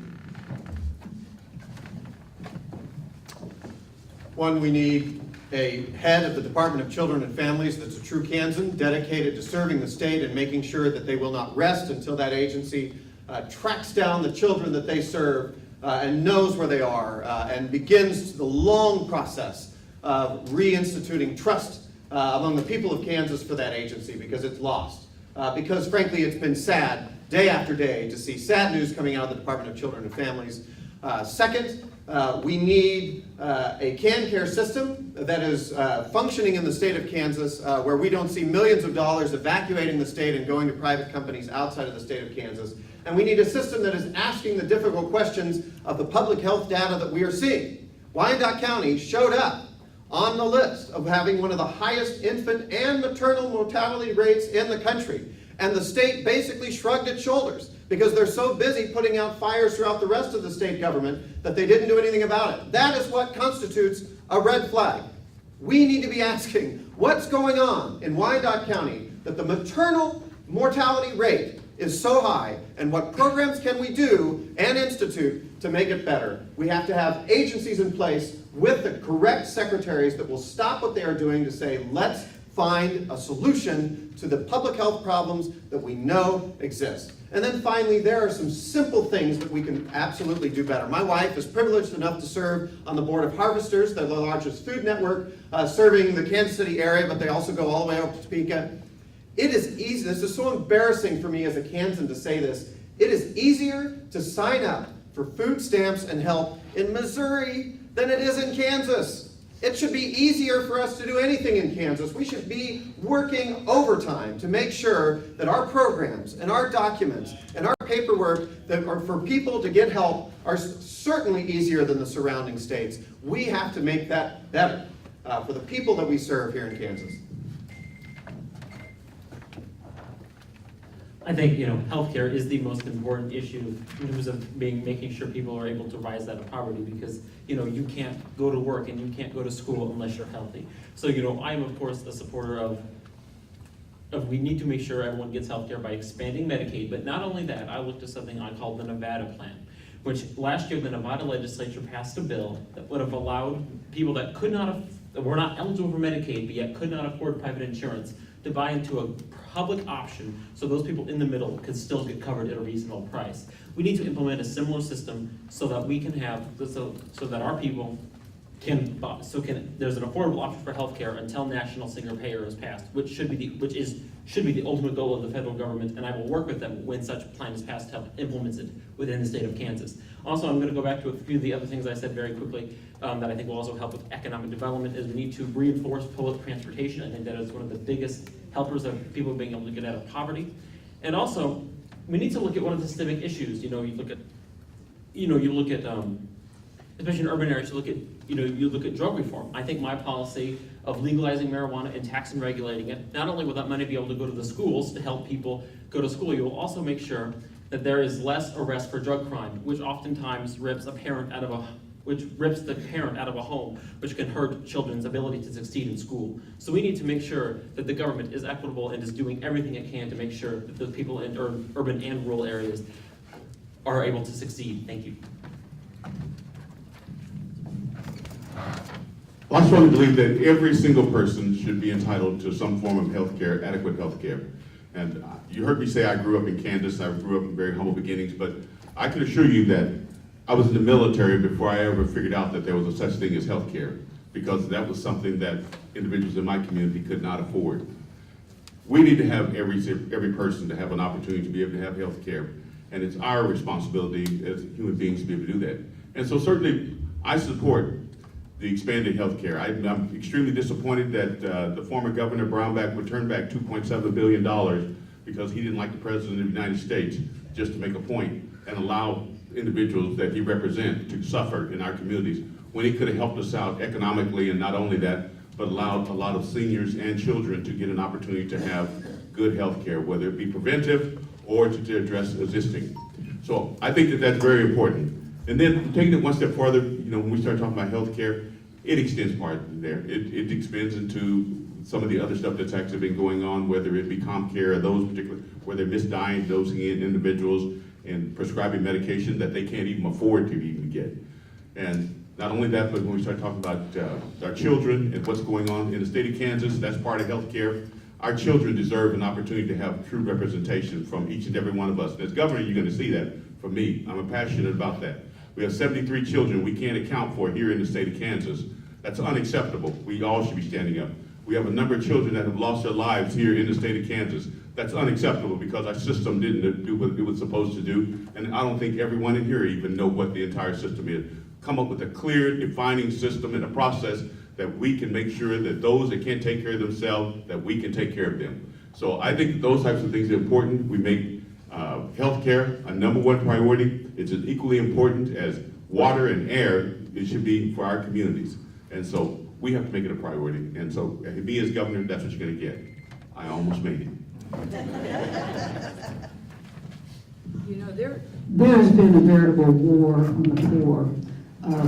One, we need a head of the Department of Children and Families that's a true Kansan, dedicated to serving the state and making sure that they will not rest until that agency tracks down the children that they serve and knows where they are and begins the long process of reinstituting trust among the people of Kansas for that agency, because it's lost. Because frankly, it's been sad day after day to see sad news coming out of the Department of Children and Families. Second, we need a CanCare system that is functioning in the state of Kansas, where we don't see millions of dollars evacuating the state and going to private companies outside of the state of Kansas. And we need a system that is asking the difficult questions of the public health data that we are seeing. Wyandotte County showed up on the list of having one of the highest infant and maternal mortality rates in the country. And the state basically shrugged its shoulders because they're so busy putting out fires throughout the rest of the state government that they didn't do anything about it. That is what constitutes a red flag. We need to be asking, what's going on in Wyandotte County that the maternal mortality rate is so high, and what programs can we do and institute to make it better? We have to have agencies in place with the correct secretaries that will stop what they are doing to say, let's find a solution to the public health problems that we know exist. And then finally, there are some simple things that we can absolutely do better. My wife is privileged enough to serve on the board of Harvesters. They're the largest food network serving the Kansas City area, but they also go all the way up to Topeka. It is easy, this is so embarrassing for me as a Kansan to say this, it is easier to sign up for food stamps and help in Missouri than it is in Kansas. It should be easier for us to do anything in Kansas. We should be working overtime to make sure that our programs and our documents and our paperwork that are for people to get help are certainly easier than the surrounding states. We have to make that better for the people that we serve here in Kansas. I think, healthcare is the most important issue in terms of making sure people are able to rise out of poverty, because, you can't go to work and you can't go to school unless you're healthy. So, I'm of course a supporter of we need to make sure everyone gets healthcare by expanding Medicaid, but not only that, I looked at something I call the Nevada plan, which last year the Nevada legislature passed a bill that would have allowed people that were not eligible for Medicaid, but yet could not afford private insurance, to buy into a public option so those people in the middle can still get covered at a reasonable price. We need to implement a similar system so that we can have, so that our people can, there's an affordable option for healthcare until national single payer is passed, which should be the ultimate goal of the federal government, and I will work with them when such plan is passed to help implement it within the state of Kansas. Also, I'm going to go back to a few of the other things I said very quickly that I think will also help with economic development. Is we need to reinforce public transportation. I think that is one of the biggest helpers of people being able to get out of poverty. And also, we need to look at one of the systemic issues. You look at, especially in urban areas, you look at drug reform. I think my policy of legalizing marijuana and tax and regulating it, not only will that money be able to go to the schools to help people go to school, you will also make sure that there is less arrest for drug crime, which oftentimes rips the parent out of a home, which can hurt children's ability to succeed in school. So we need to make sure that the government is equitable and is doing everything it can to make sure that the people in urban and rural areas are able to succeed. Thank you. Well, I strongly believe that every single person should be entitled to some form of health care, adequate health care. And you heard me say I grew up in Kansas. I grew up in very humble beginnings, but I can assure you that I was in the military before I ever figured out that there was a such thing as health care, because that was something that individuals in my community could not afford. We need to have every person to have an opportunity to be able to have health care, and it's our responsibility as human beings to be able to do that. And so certainly I support the expanded health care. I'm extremely disappointed that the former Governor Brownback would turn back $2.7 billion because he didn't like the President of the United States, just to make a point, and allow individuals that he represents to suffer in our communities, when he could have helped us out economically, and not only that, but allowed a lot of seniors and children to get an opportunity to have good health care, whether it be preventive or to address existing. So I think that that's very important. And then taking it one step farther, when we start talking about health care, it extends part there. It extends into some of the other stuff that's actually been going on, whether it be ComCare or those particular, where they're misdiagnosing individuals and prescribing medication that they can't even afford to even get. And not only that, but when we start talking about our children and what's going on in the state of Kansas, that's part of health care. Our children deserve an opportunity to have true representation from each and every one of us. And as governor, you're going to see that from me. I'm passionate about that. We have 73 children we can't account for here in the state of Kansas. That's unacceptable. We all should be standing up. We have a number of children that have lost their lives here in the state of Kansas. That's unacceptable because our system didn't do what it was supposed to do. And I don't think everyone in here even know what the entire system is. Come up with a clear, defining system and a process that we can make sure that those that can't take care of themselves, that we can take care of them. So I think those types of things are important. We make healthcare a #1 priority. It's as equally important as water and air it should be for our communities. And so we have to make it a priority. And so me as governor, that's what you're going to get. I almost made it. There has been a veritable war on the poor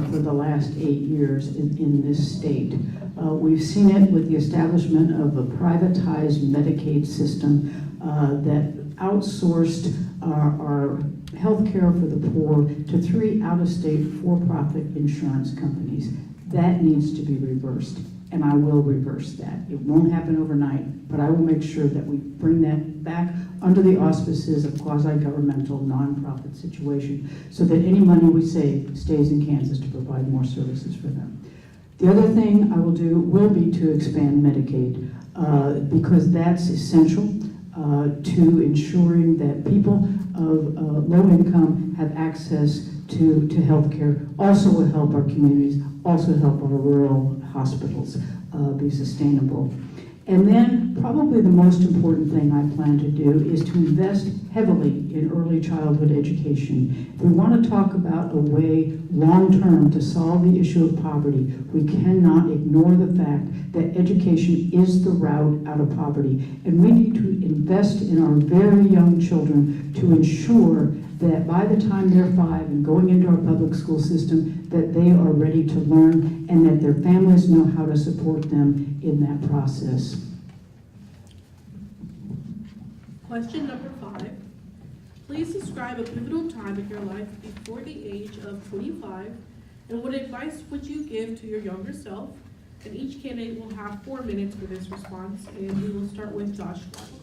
for the last 8 years in this state. We've seen it with the establishment of a privatized Medicaid system that outsourced our health care for the poor to 3 out-of-state for-profit insurance companies. That needs to be reversed, and I will reverse that. It won't happen overnight, but I will make sure that we bring that back under the auspices of quasi-governmental nonprofit situation so that any money we save stays in Kansas to provide more services for them. The other thing I will do will be to expand Medicaid because that's essential to ensuring that people of low income have access to health care. Also will help our communities, also help our rural hospitals be sustainable. And then probably the most important thing I plan to do is to invest heavily in early childhood education. If we want to talk about a way long-term to solve the issue of poverty, we cannot ignore the fact that education is the route out of poverty. And we need to invest in our very young children to ensure that by the time they're 5 and going into our public school system, that they are ready to learn and that their families know how to support them in that process. Question number 5. Please describe a pivotal time in your life before the age of 25, and what advice would you give to your younger self? And each candidate will have 4 minutes for this response, and we will start with Josh Svaty.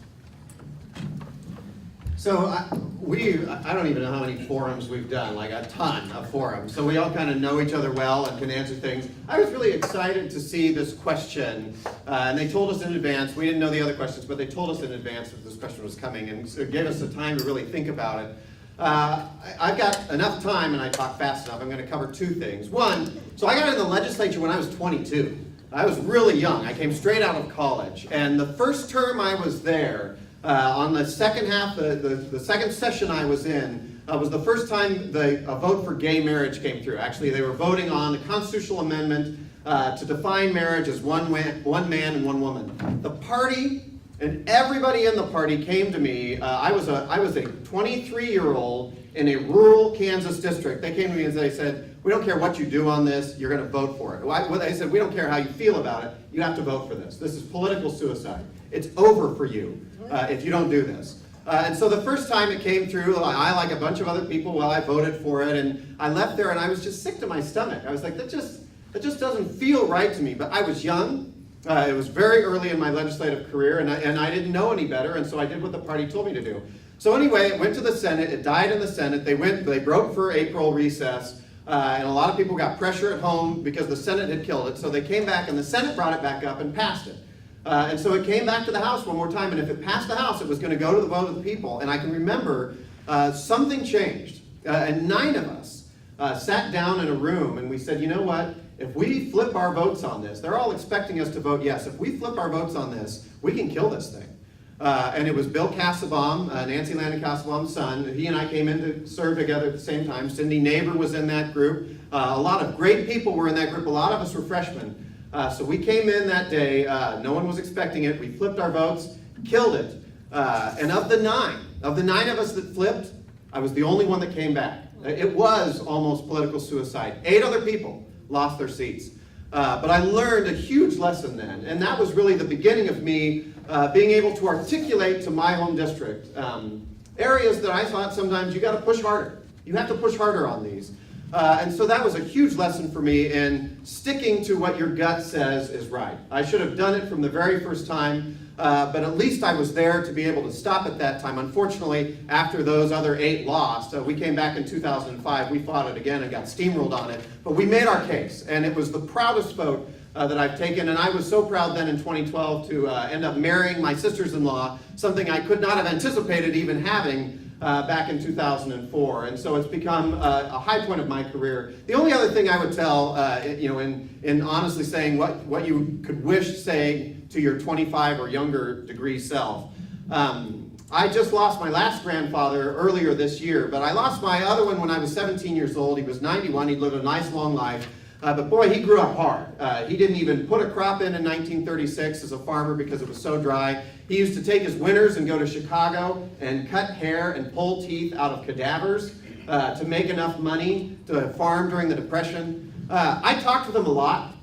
So I don't even know how many forums we've done, like a ton of forums. So we all kind of know each other well and can answer things. I was really excited to see this question, and they told us in advance. We didn't know the other questions, but they told us in advance that this question was coming, and so it gave us the time to really think about it. I've got enough time, and I talk fast enough. I'm going to cover 2 things. One, so I got in the legislature when I was 22. I was really young. I came straight out of college, and the first term I was there, on the second half, the second session I was in, was the first time a vote for gay marriage came through. Actually, they were voting on the constitutional amendment to define marriage as one man and one woman. The party and everybody in the party came to me. I was a 23-year-old in a rural Kansas district. They came to me and they said, "We don't care what you do on this, you're going to vote for it." They said, "We don't care how you feel about it, you have to vote for this. This is political suicide. It's over for you if you don't do this." And so the first time it came through, I, like a bunch of other people, I voted for it, and I left there and I was just sick to my stomach. I was like, that just doesn't feel right to me. But I was young. It was very early in my legislative career, and I didn't know any better, and so I did what the party told me to do. So anyway, it went to the Senate. It died in the Senate. They broke for April recess, and a lot of people got pressure at home because the Senate had killed it. So they came back, and the Senate brought it back up and passed it. And so it came back to the House one more time, and if it passed the House, it was going to go to the vote of the people. And I can remember something changed, and 9 of us sat down in a room, and we said, you know what? If we flip our votes on this, they're all expecting us to vote yes. If we flip our votes on this, we can kill this thing. And it was Bill Cassabaum, Nancy Landon Cassabaum's son. He and I came in to serve together at the same time. Cindy Neighbor was in that group. A lot of great people were in that group. A lot of us were freshmen. So we came in that day. No one was expecting it. We flipped our votes, killed it. And of the nine of us that flipped, I was the only one that came back. It was almost political suicide. 8 other people lost their seats. But I learned a huge lesson then, and that was really the beginning of me being able to articulate to my home district areas that I thought sometimes you got to push harder. You have to push harder on these. And so that was a huge lesson for me in sticking to what your gut says is right. I should have done it from the very first time, but at least I was there to be able to stop at that time. Unfortunately, after those other 8 lost, we came back in 2005. We fought it again and got steamrolled on it. But we made our case, and it was the proudest vote that I've taken. And I was so proud then in 2012 to end up marrying my sisters-in-law, something I could not have anticipated even having back in 2004, and so it's become a high point of my career. The only other thing I would tell, in honestly saying what you could wish saying to your 25 or younger degree self, I just lost my last grandfather earlier this year, but I lost my other one when I was 17 years old. He was 91. He'd lived a nice long life. But boy, he grew up hard. He didn't even put a crop in 1936 as a farmer because it was so dry. He used to take his winters and go to Chicago and cut hair and pull teeth out of cadavers to make enough money to farm during the Depression. I talked with him a lot,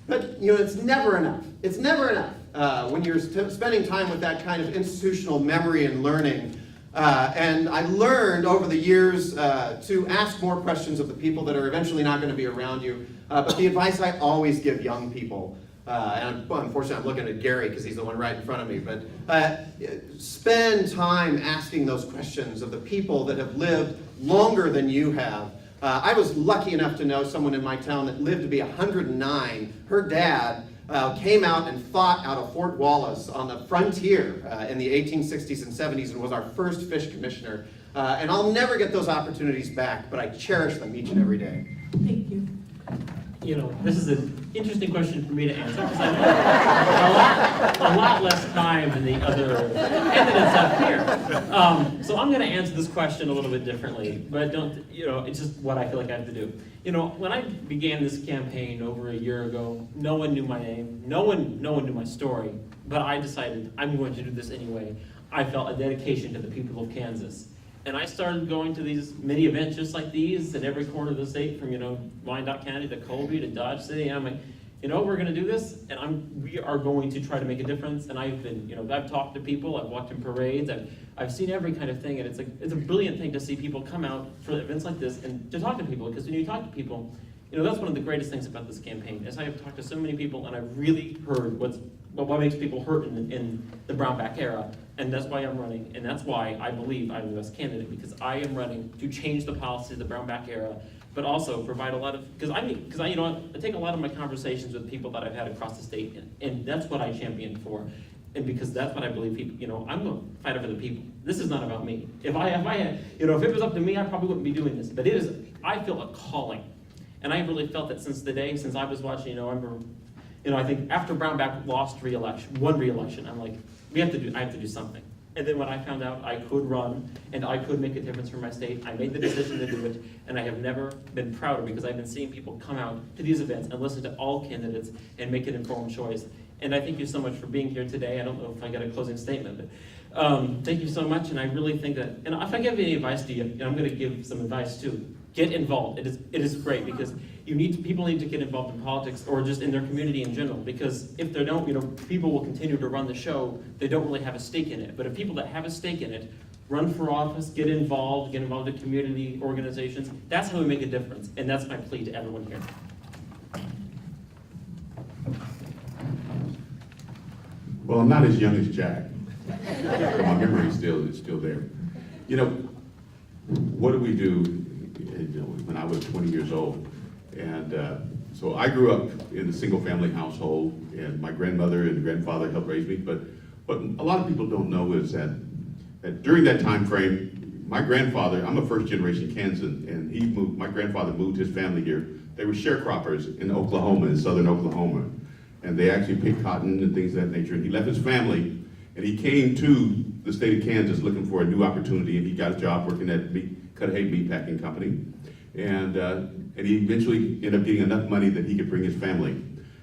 but it's never enough. It's never enough when you're spending time with that kind of institutional memory and learning. And I learned over the years to ask more questions of the people that are eventually not going to be around you. But the advice I always give young people, and unfortunately I'm looking at Gary because he's the one right in front of me, but spend time asking those questions of the people that have lived longer than you have. I was lucky enough to know someone in my town that lived to be 109. Her dad came out and fought out of Fort Wallace on the frontier in the 1860s and 70s and was our first fish commissioner. And I'll never get those opportunities back, but I cherish them each and every day. Thank you. This is an interesting question for me to answer because I have a lot less time than the other candidates up here. So I'm going to answer this question a little bit differently, but it's just what I feel like I have to do. When I began this campaign over a year ago, no one knew my name, no one knew my story, but I decided I'm going to do this anyway. I felt a dedication to the people of Kansas. And I started going to these mini events just like these in every corner of the state, from Wyandotte County to Colby to Dodge City. And I'm like, we're going to do this, and we are going to try to make a difference. And I've been, I've talked to people, I've walked in parades, I've seen every kind of thing, and it's a brilliant thing to see people come out for events like this and to talk to people, because when you talk to people, You know, that's one of the greatest things about this campaign, is I have talked to so many people and I've really heard what makes people hurt in the Brownback era, and that's why I'm running, and that's why I believe I'm the best candidate, because I am running to change the policy of the Brownback era, but also provide a lot of, because you know, I take a lot of my conversations with people that I've had across the state, and that's what I champion for, and because that's what I believe people, you know, I'm a fighter for the people. This is not about me. If I had, you know, if it was up to me, I probably wouldn't be doing this, but it is, I feel a calling. And I really felt that since I was watching, you know, I think after Brownback won re-election, I'm like, I have to do something. And then when I found out I could run and I could make a difference for my state, I made the decision to do it, and I have never been prouder, because I've been seeing people come out to these events and listen to all candidates and make an informed choice. And I thank you so much for being here today. I don't know if I got a closing statement, but thank you so much, and I really think that, and if I give any advice to you, and I'm gonna give some advice too, get involved. It is great, because people need to get involved in politics, or just in their community in general, because if they don't, you know, people will continue to run the show. They don't really have a stake in it. But if people that have a stake in it run for office, get involved in community organizations, that's how we make a difference. And that's my plea to everyone here. Well, I'm not as young as Jack. My memory is still there. You know, what do we do? You know, when I was 20 years old, and so I grew up in a single-family household, and my grandmother and grandfather helped raise me. But what a lot of people don't know is that during that time frame, my grandfather, I'm a first-generation Kansan, and my grandfather moved his family here. They were sharecroppers in Oklahoma, in southern Oklahoma, and they actually picked cotton and things of that nature. And he left his family, and he came to the state of Kansas looking for a new opportunity, and he got a job working at Cudahy Meatpacking Company. And he eventually ended up getting enough money that he could bring his family.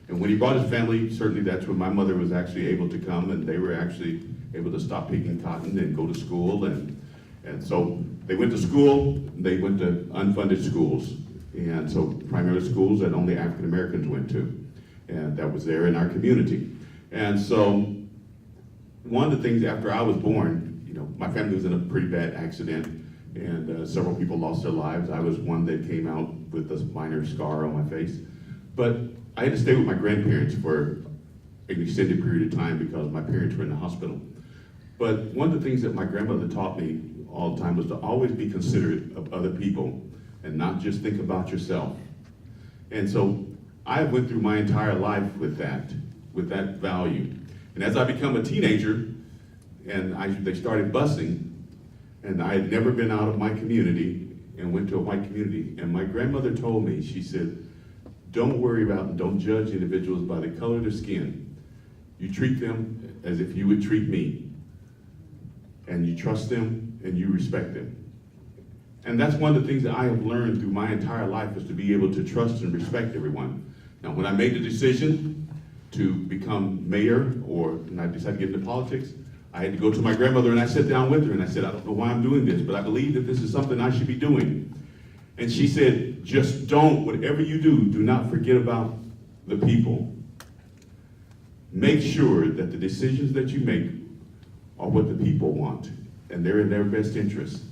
And when he brought his family, certainly that's when my mother was actually able to come, and they were actually able to stop picking cotton and go to school. And so they went to school, they went to unfunded schools. And so primarily schools that only African Americans went to. And that was there in our community. And so one of the things after I was born, you know, my family was in a pretty bad accident, and several people lost their lives. I was one that came out with a minor scar on my face. But I had to stay with my grandparents for an extended period of time because my parents were in the hospital. But one of the things that my grandmother taught me all the time was to always be considerate of other people and not just think about yourself. And so I went through my entire life with that value. And as I become a teenager, and they started busing, and I had never been out of my community and went to a white community. And my grandmother told me, she said, don't worry about and don't judge individuals by the color of their skin. You treat them as if you would treat me. And you trust them and you respect them. And that's one of the things that I have learned through my entire life, is to be able to trust and respect everyone. Now, when I made the decision to become mayor, and I decided to get into politics, I had to go to my grandmother and I sat down with her and I said, I don't know why I'm doing this, but I believe that this is something I should be doing. And she said, just don't, whatever you do not forget about the people. Make sure that the decisions that you make are what the people want, and they're in their best interest.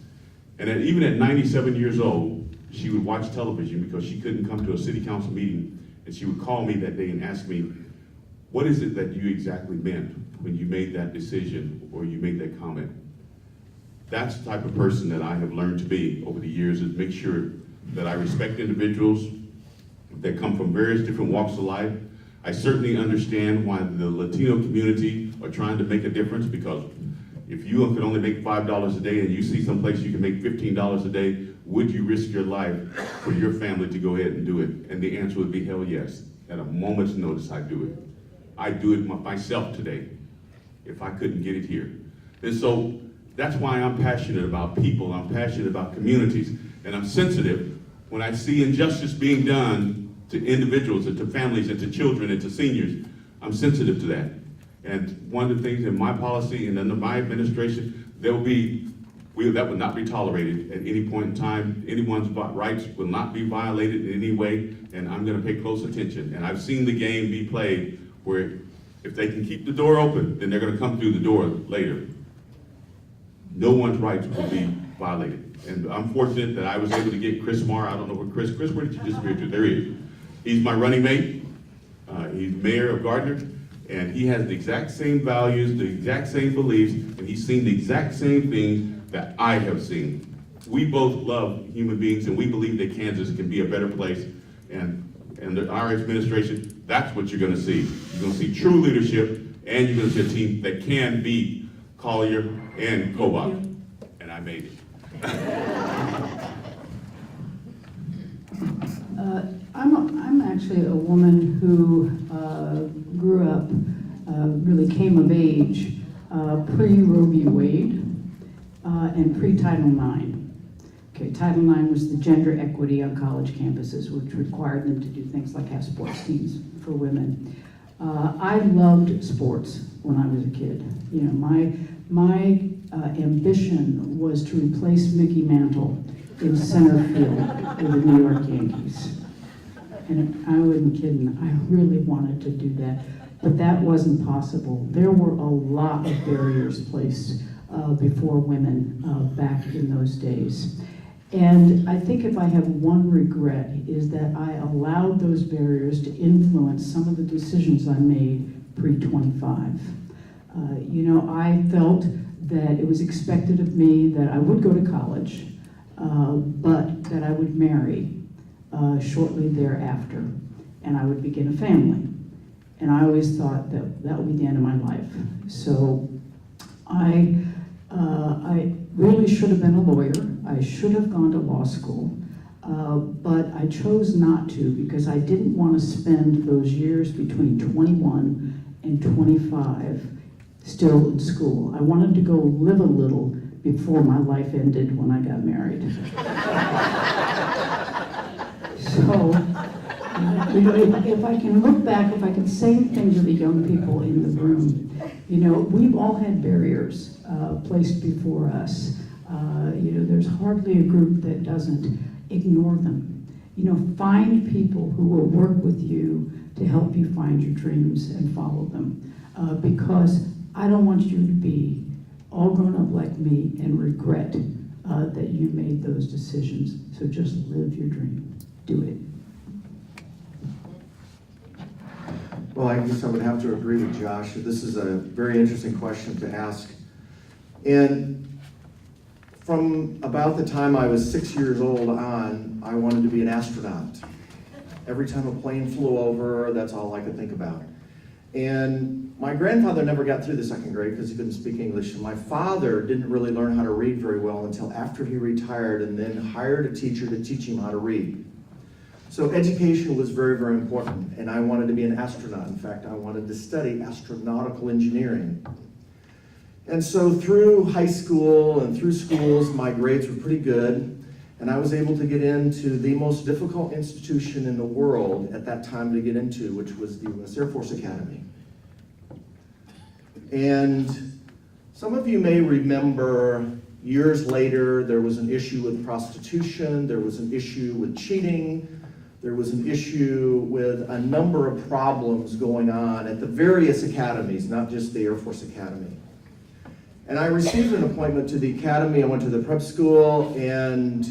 And even at 97 years old, she would watch television because she couldn't come to a city council meeting, and she would call me that day and ask me, what is it that you exactly meant when you made that decision or you made that comment? That's the type of person that I have learned to be over the years, is make sure that I respect individuals that come from various different walks of life. I certainly understand why the Latino community are trying to make a difference, because if you can only make $5 a day and you see someplace you can make $15 a day, would you risk your life for your family to go ahead and do it? And the answer would be hell yes. At a moment's notice, I'd do it. I'd do it myself today if I couldn't get it here. And so that's why I'm passionate about people, I'm passionate about communities, and I'm sensitive when I see injustice being done to individuals and to families and to children and to seniors. I'm sensitive to that. And one of the things in my policy and under my administration, that would not be tolerated at any point in time. Anyone's rights will not be violated in any way, and I'm gonna pay close attention. And I've seen the game be played where if they can keep the door open, then they're gonna come through the door later. No one's rights will be violated. And I'm fortunate that I was able to get Chris Marr. I don't know where Chris, where did you disappear to? There he is. He's my running mate. He's mayor of Gardner, and he has the exact same values, the exact same beliefs, and he's seen the exact same things that I have seen. We both love human beings, and we believe that Kansas can be a better place. And our administration, that's what you're gonna see. You're gonna see true leadership, and you're gonna see a team that can beat Collier and Kobach. And I made it. I'm actually a woman who grew up, really came of age pre-Roe v. Wade and pre-Title IX. Okay, Title IX was the gender equity on college campuses, which required them to do things like have sports teams for women. I loved sports when I was a kid. You know, my ambition was to replace Mickey Mantle in center field with the New York Yankees. And I wasn't kidding, I really wanted to do that, but that wasn't possible. There were a lot of barriers placed before women back in those days. And I think if I have one regret is that I allowed those barriers to influence some of the decisions I made pre-25. You know, I felt that it was expected of me that I would go to college, but that I would marry shortly thereafter, and I would begin a family. And I always thought that that would be the end of my life. So I really should have been a lawyer. I should have gone to law school, but I chose not to because I didn't want to spend those years between 21 and 25 still in school. I wanted to go live a little before my life ended when I got married. So, you know, if I can look back, if I can say things to the young people in the room, you know, we've all had barriers placed before us. You know, there's hardly a group that doesn't ignore them. You know, find people who will work with you to help you find your dreams and follow them. Because I don't want you to be all grown up like me and regret that you made those decisions. So just live your dream. Do it. Well, I guess I would have to agree with Josh. This is a very interesting question to ask. And from about the time I was 6 years old on, I wanted to be an astronaut. Every time a plane flew over, that's all I could think about. And my grandfather never got through the second grade because he couldn't speak English. And my father didn't really learn how to read very well until after he retired and then hired a teacher to teach him how to read. So education was very, very important, and I wanted to be an astronaut. In fact, I wanted to study astronautical engineering. And so through high school and through schools, my grades were pretty good, and I was able to get into the most difficult institution in the world at that time to get into, which was the U.S. Air Force Academy. And some of you may remember years later, there was an issue with prostitution, there was an issue with cheating, there was an issue with a number of problems going on at the various academies, not just the Air Force Academy. And I received an appointment to the academy. I went to the prep school, and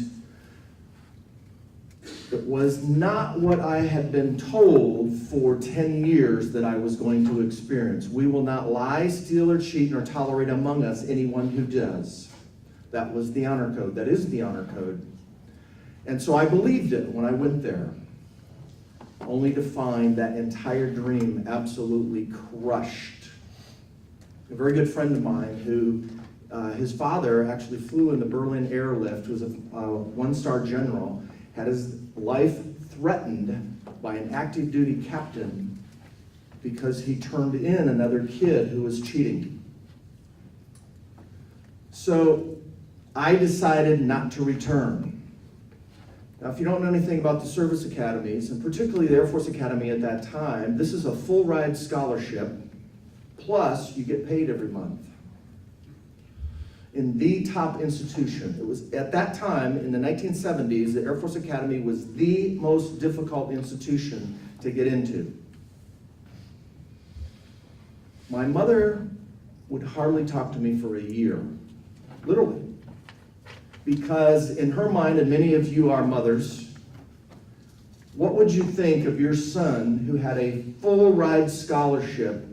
it was not what I had been told for 10 years that I was going to experience. We will not lie, steal, or cheat, nor tolerate among us anyone who does. That was the honor code. That is the honor code. And so I believed it when I went there, only to find that entire dream absolutely crushed. A very good friend of mine who, his father actually flew in the Berlin airlift, was a one-star general, had his life threatened by an active duty captain because he turned in another kid who was cheating. So I decided not to return. Now, if you don't know anything about the service academies, and particularly the Air Force Academy at that time, this is a full ride scholarship, plus you get paid every month. In the top institution. It was, at that time, in the 1970s, the Air Force Academy was the most difficult institution to get into. My mother would hardly talk to me for a year, literally. because in her mind, and many of you are mothers, what would you think of your son who had a full ride scholarship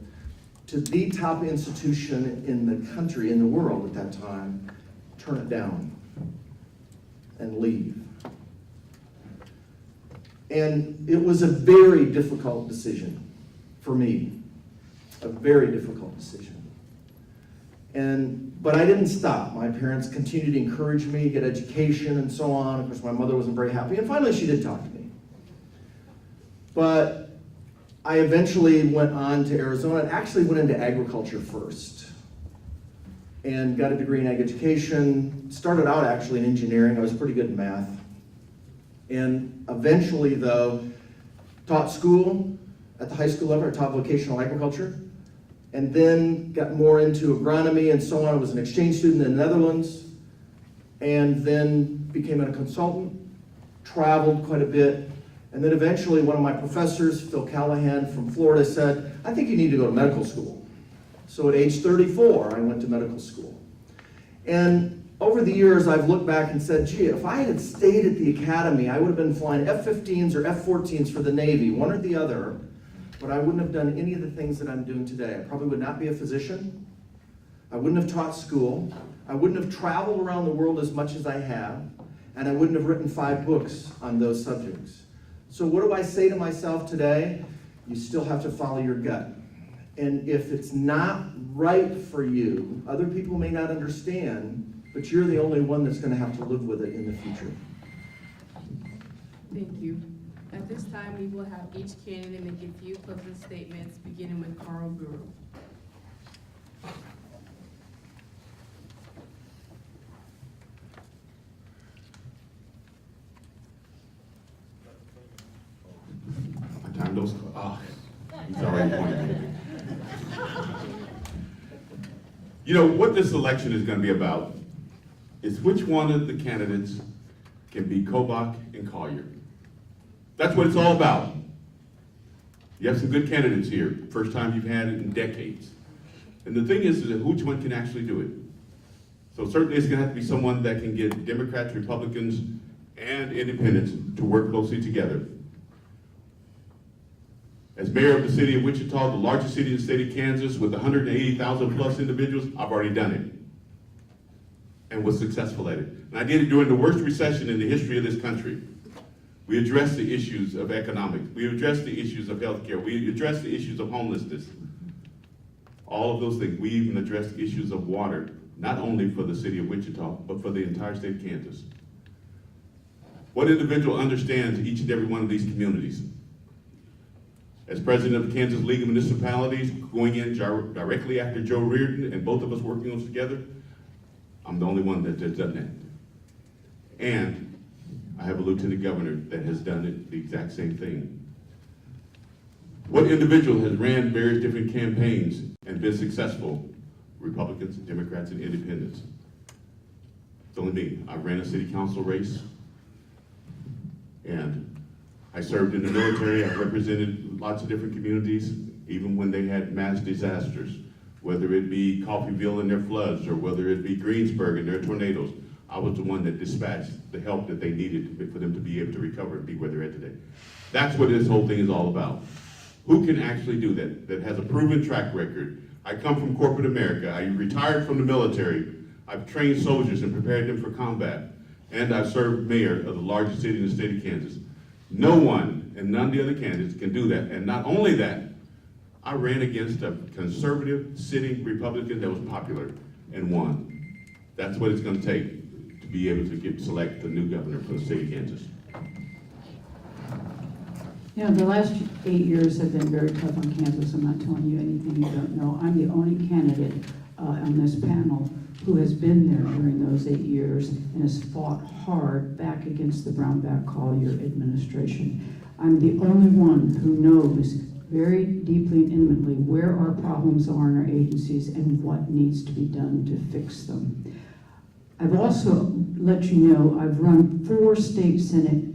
to the top institution in the country, in the world at that time, turn it down and leave? And it was a very difficult decision for me, a very difficult decision. But I didn't stop. My parents continued to encourage me, get education and so on. Of course, my mother wasn't very happy, and finally she did talk to me. But I eventually went on to Arizona and actually went into agriculture first and got a degree in ag education. Started out actually in engineering. I was pretty good in math. And eventually, though, taught school at the high school level. I taught vocational agriculture. And then got more into agronomy and so on. I was an exchange student in the Netherlands. And then became a consultant, traveled quite a bit. And then eventually one of my professors, Phil Callahan from Florida, said, I think you need to go to medical school. So at age 34, I went to medical school. And over the years, I've looked back and said, gee, if I had stayed at the academy, I would have been flying F-15s or F-14s for the Navy, one or the other, but I wouldn't have done any of the things that I'm doing today. I probably would not be a physician. I wouldn't have taught school. I wouldn't have traveled around the world as much as I have, and I wouldn't have written 5 books on those subjects. So what do I say to myself today? You still have to follow your gut. And if it's not right for you, other people may not understand, but you're the only one that's going to have to live with it in the future. Thank you. At this time, we will have each candidate make a few closing statements, beginning with Carl Brewer. My time goes, he's already pointing. You know, what this election is going to be about is which one of the candidates can beat Kobach and Collier. That's what it's all about. You have some good candidates here, first time you've had it in decades. And the thing is that which one can actually do it? So certainly it's going to have to be someone that can get Democrats, Republicans, and independents to work closely together. As mayor of the city of Wichita, the largest city in the state of Kansas with 180,000 plus individuals, I've already done it and was successful at it. And I did it during the worst recession in the history of this country. We addressed the issues of economics. We addressed the issues of healthcare. We addressed the issues of homelessness. All of those things. We even addressed issues of water, not only for the city of Wichita, but for the entire state of Kansas. What individual understands each and every one of these communities? As president of the Kansas League of Municipalities, going in directly after Joe Reardon and both of us working on this together, I'm the only one that has done that. And I have a lieutenant governor that has done it the exact same thing. What individual has ran various different campaigns and been successful? Republicans, Democrats, and independents. It's only me. I ran a city council race, and I served in the military. I represented lots of different communities, even when they had mass disasters, whether it be Coffeyville and their floods, or whether it be Greensburg and their tornadoes. I was the one that dispatched the help that they needed for them to be able to recover and be where they're at today. That's what this whole thing is all about. Who can actually do that, that has a proven track record? I come from corporate America. I retired from the military. I've trained soldiers and prepared them for combat. And I've served mayor of the largest city in the state of Kansas. No one, and none of the other candidates, can do that. And not only that, I ran against a conservative sitting Republican that was popular and won. That's what it's going to take to be able to select the new governor for the state of Kansas. You know, the last 8 years have been very tough on Kansas. I'm not telling you anything you don't know. I'm the only candidate on this panel who has been there during those 8 years and has fought hard back against the Brownback Collier administration. I'm the only one who knows very deeply and intimately where our problems are in our agencies and what needs to be done to fix them. I've also let you know I've run 4 state senate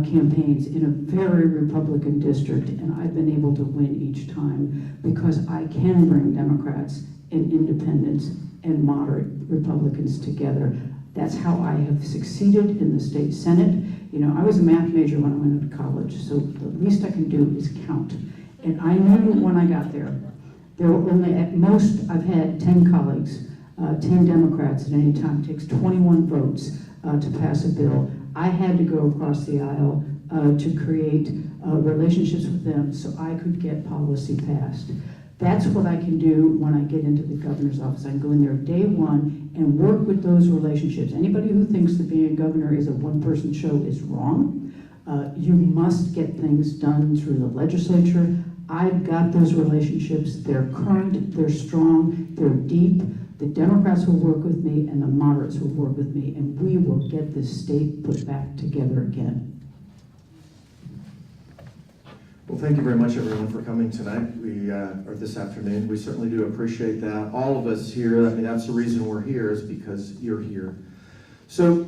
campaigns in a very Republican district, and I've been able to win each time because I can bring Democrats and independents and moderate Republicans together. That's how I have succeeded in the state Senate. You know, I was a math major when I went into college, so the least I can do is count. And I knew when I got there were only, at most, I've had 10 colleagues, 10 Democrats at any time. It takes 21 votes to pass a bill. I had to go across the aisle to create relationships with them so I could get policy passed. That's what I can do when I get into the governor's office. I can go in there day one and work with those relationships. Anybody who thinks that being a governor is a one-person show is wrong. You must get things done through the legislature. I've got those relationships. They're current, they're strong, they're deep. The Democrats will work with me and the moderates will work with me, and we will get this state put back together again. Well, thank you very much, everyone, for coming tonight, or this afternoon. We certainly do appreciate that. All of us here, I mean, that's the reason we're here, is because you're here. So,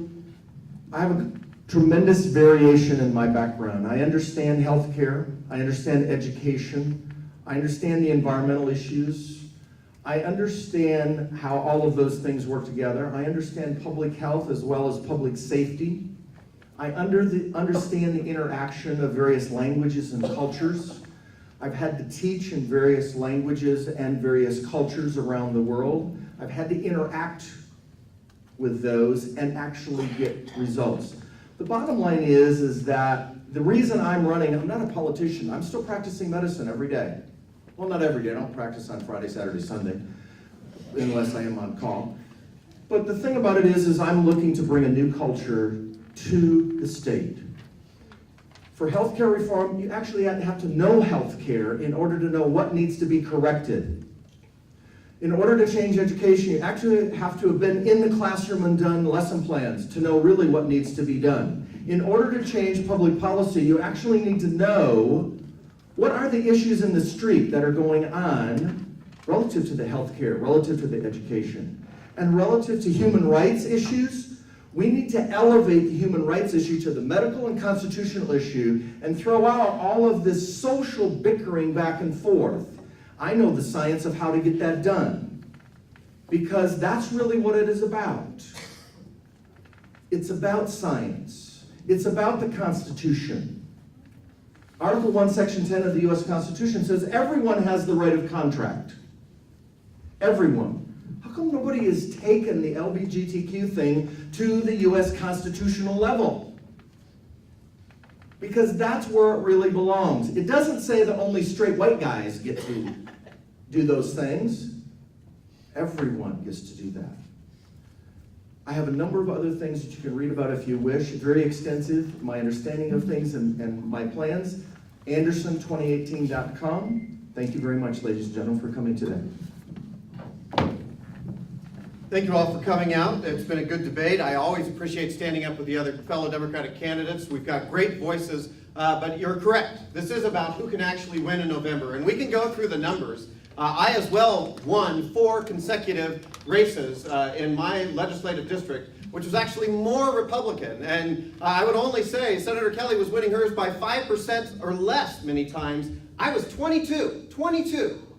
I have a tremendous variation in my background. I understand healthcare, I understand education, I understand the environmental issues, I understand how all of those things work together. I understand public health as well as public safety. I understand the interaction of various languages and cultures. I've had to teach in various languages and various cultures around the world. I've had to interact with those and actually get results. The bottom line is that the reason I'm running, I'm not a politician, I'm still practicing medicine every day. Well, not every day, I don't practice on Friday, Saturday, Sunday, unless I am on call. But the thing about it is I'm looking to bring a new culture to the state. For healthcare reform, you actually have to know healthcare in order to know what needs to be corrected. In order to change education, you actually have to have been in the classroom and done lesson plans to know really what needs to be done. In order to change public policy, you actually need to know what are the issues in the street that are going on relative to the healthcare, relative to the education, and relative to human rights issues. We need to elevate the human rights issue to the medical and constitutional issue and throw out all of this social bickering back and forth. I know the science of how to get that done, because that's really what it is about. It's about science. It's about the Constitution. Article 1, Section 10 of the U.S. Constitution says everyone has the right of contract. Everyone. How come nobody has taken the LGBTQ thing to the U.S. constitutional level? Because that's where it really belongs. It doesn't say that only straight white guys get to do those things. Everyone gets to do that. I have a number of other things that you can read about if you wish. Very extensive, my understanding of things and my plans. Anderson2018.com. Thank you very much, ladies and gentlemen, for coming today. Thank you all for coming out. It's been a good debate. I always appreciate standing up with the other fellow Democratic candidates. We've got great voices, but you're correct. This is about who can actually win in November, and we can go through the numbers. I as well won 4 consecutive races in my legislative district, which was actually more Republican. And I would only say Senator Kelly was winning hers by 5% or less many times. I was 22.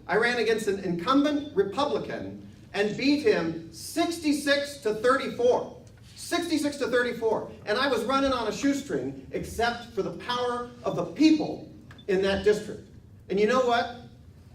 I ran against an incumbent Republican and beat him 66-34. 66-34. And I was running on a shoestring except for the power of the people in that district. And you know what?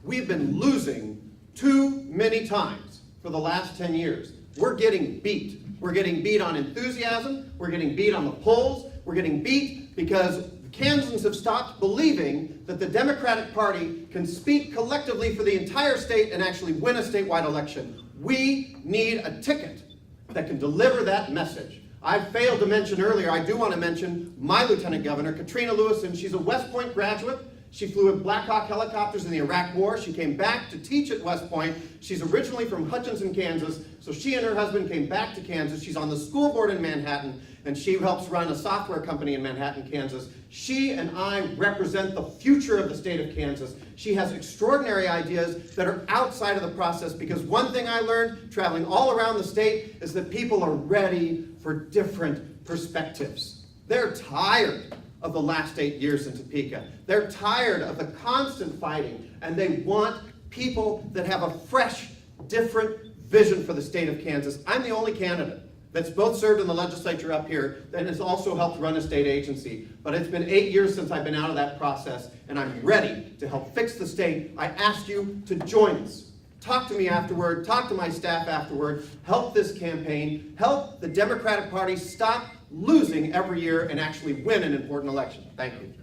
We've been losing too many times for the last 10 years. We're getting beat. We're getting beat on enthusiasm. We're getting beat on the polls. We're getting beat because Kansans have stopped believing that the Democratic Party can speak collectively for the entire state and actually win a statewide election. We need a ticket that can deliver that message. I failed to mention earlier, I do want to mention my Lieutenant Governor, Katrina Lewison. She's a West Point graduate. She flew with Black Hawk helicopters in the Iraq War. She came back to teach at West Point. She's originally from Hutchinson, Kansas, so she and her husband came back to Kansas. She's on the school board in Manhattan, and she helps run a software company in Manhattan, Kansas. She and I represent the future of the state of Kansas. She has extraordinary ideas that are outside of the process, because one thing I learned traveling all around the state is that people are ready for different perspectives. They're tired of the last 8 years in Topeka. They're tired of the constant fighting, and they want people that have a fresh, different vision for the state of Kansas. I'm the only candidate that's both served in the legislature up here and has also helped run a state agency. But it's been 8 years since I've been out of that process, and I'm ready to help fix the state. I ask you to join us. Talk to me afterward, talk to my staff afterward, help this campaign, help the Democratic Party stop losing every year and actually win an important election. Thank you.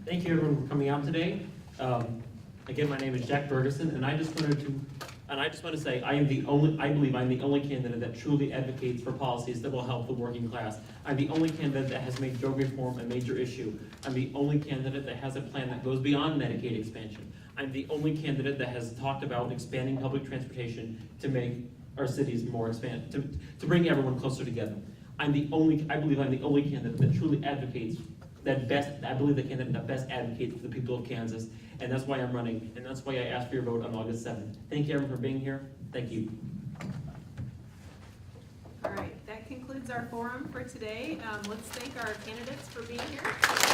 Thank you everyone for coming out today. Again, my name is Jack Bergeson, and I just want to say I believe I'm the only candidate that truly advocates for policies that will help the working class. I'm the only candidate that has made drug reform a major issue. I'm the only candidate that has a plan that goes beyond Medicaid expansion. I'm the only candidate that has talked about expanding public transportation to make our cities more to bring everyone closer together. I believe I'm the only candidate that truly advocates I believe the candidate that best advocates for the people of Kansas, and that's why I'm running, and that's why I asked for your vote on August 7th. Thank you everyone for being here. Thank you. All right, that concludes our forum for today. Let's thank our candidates for being here.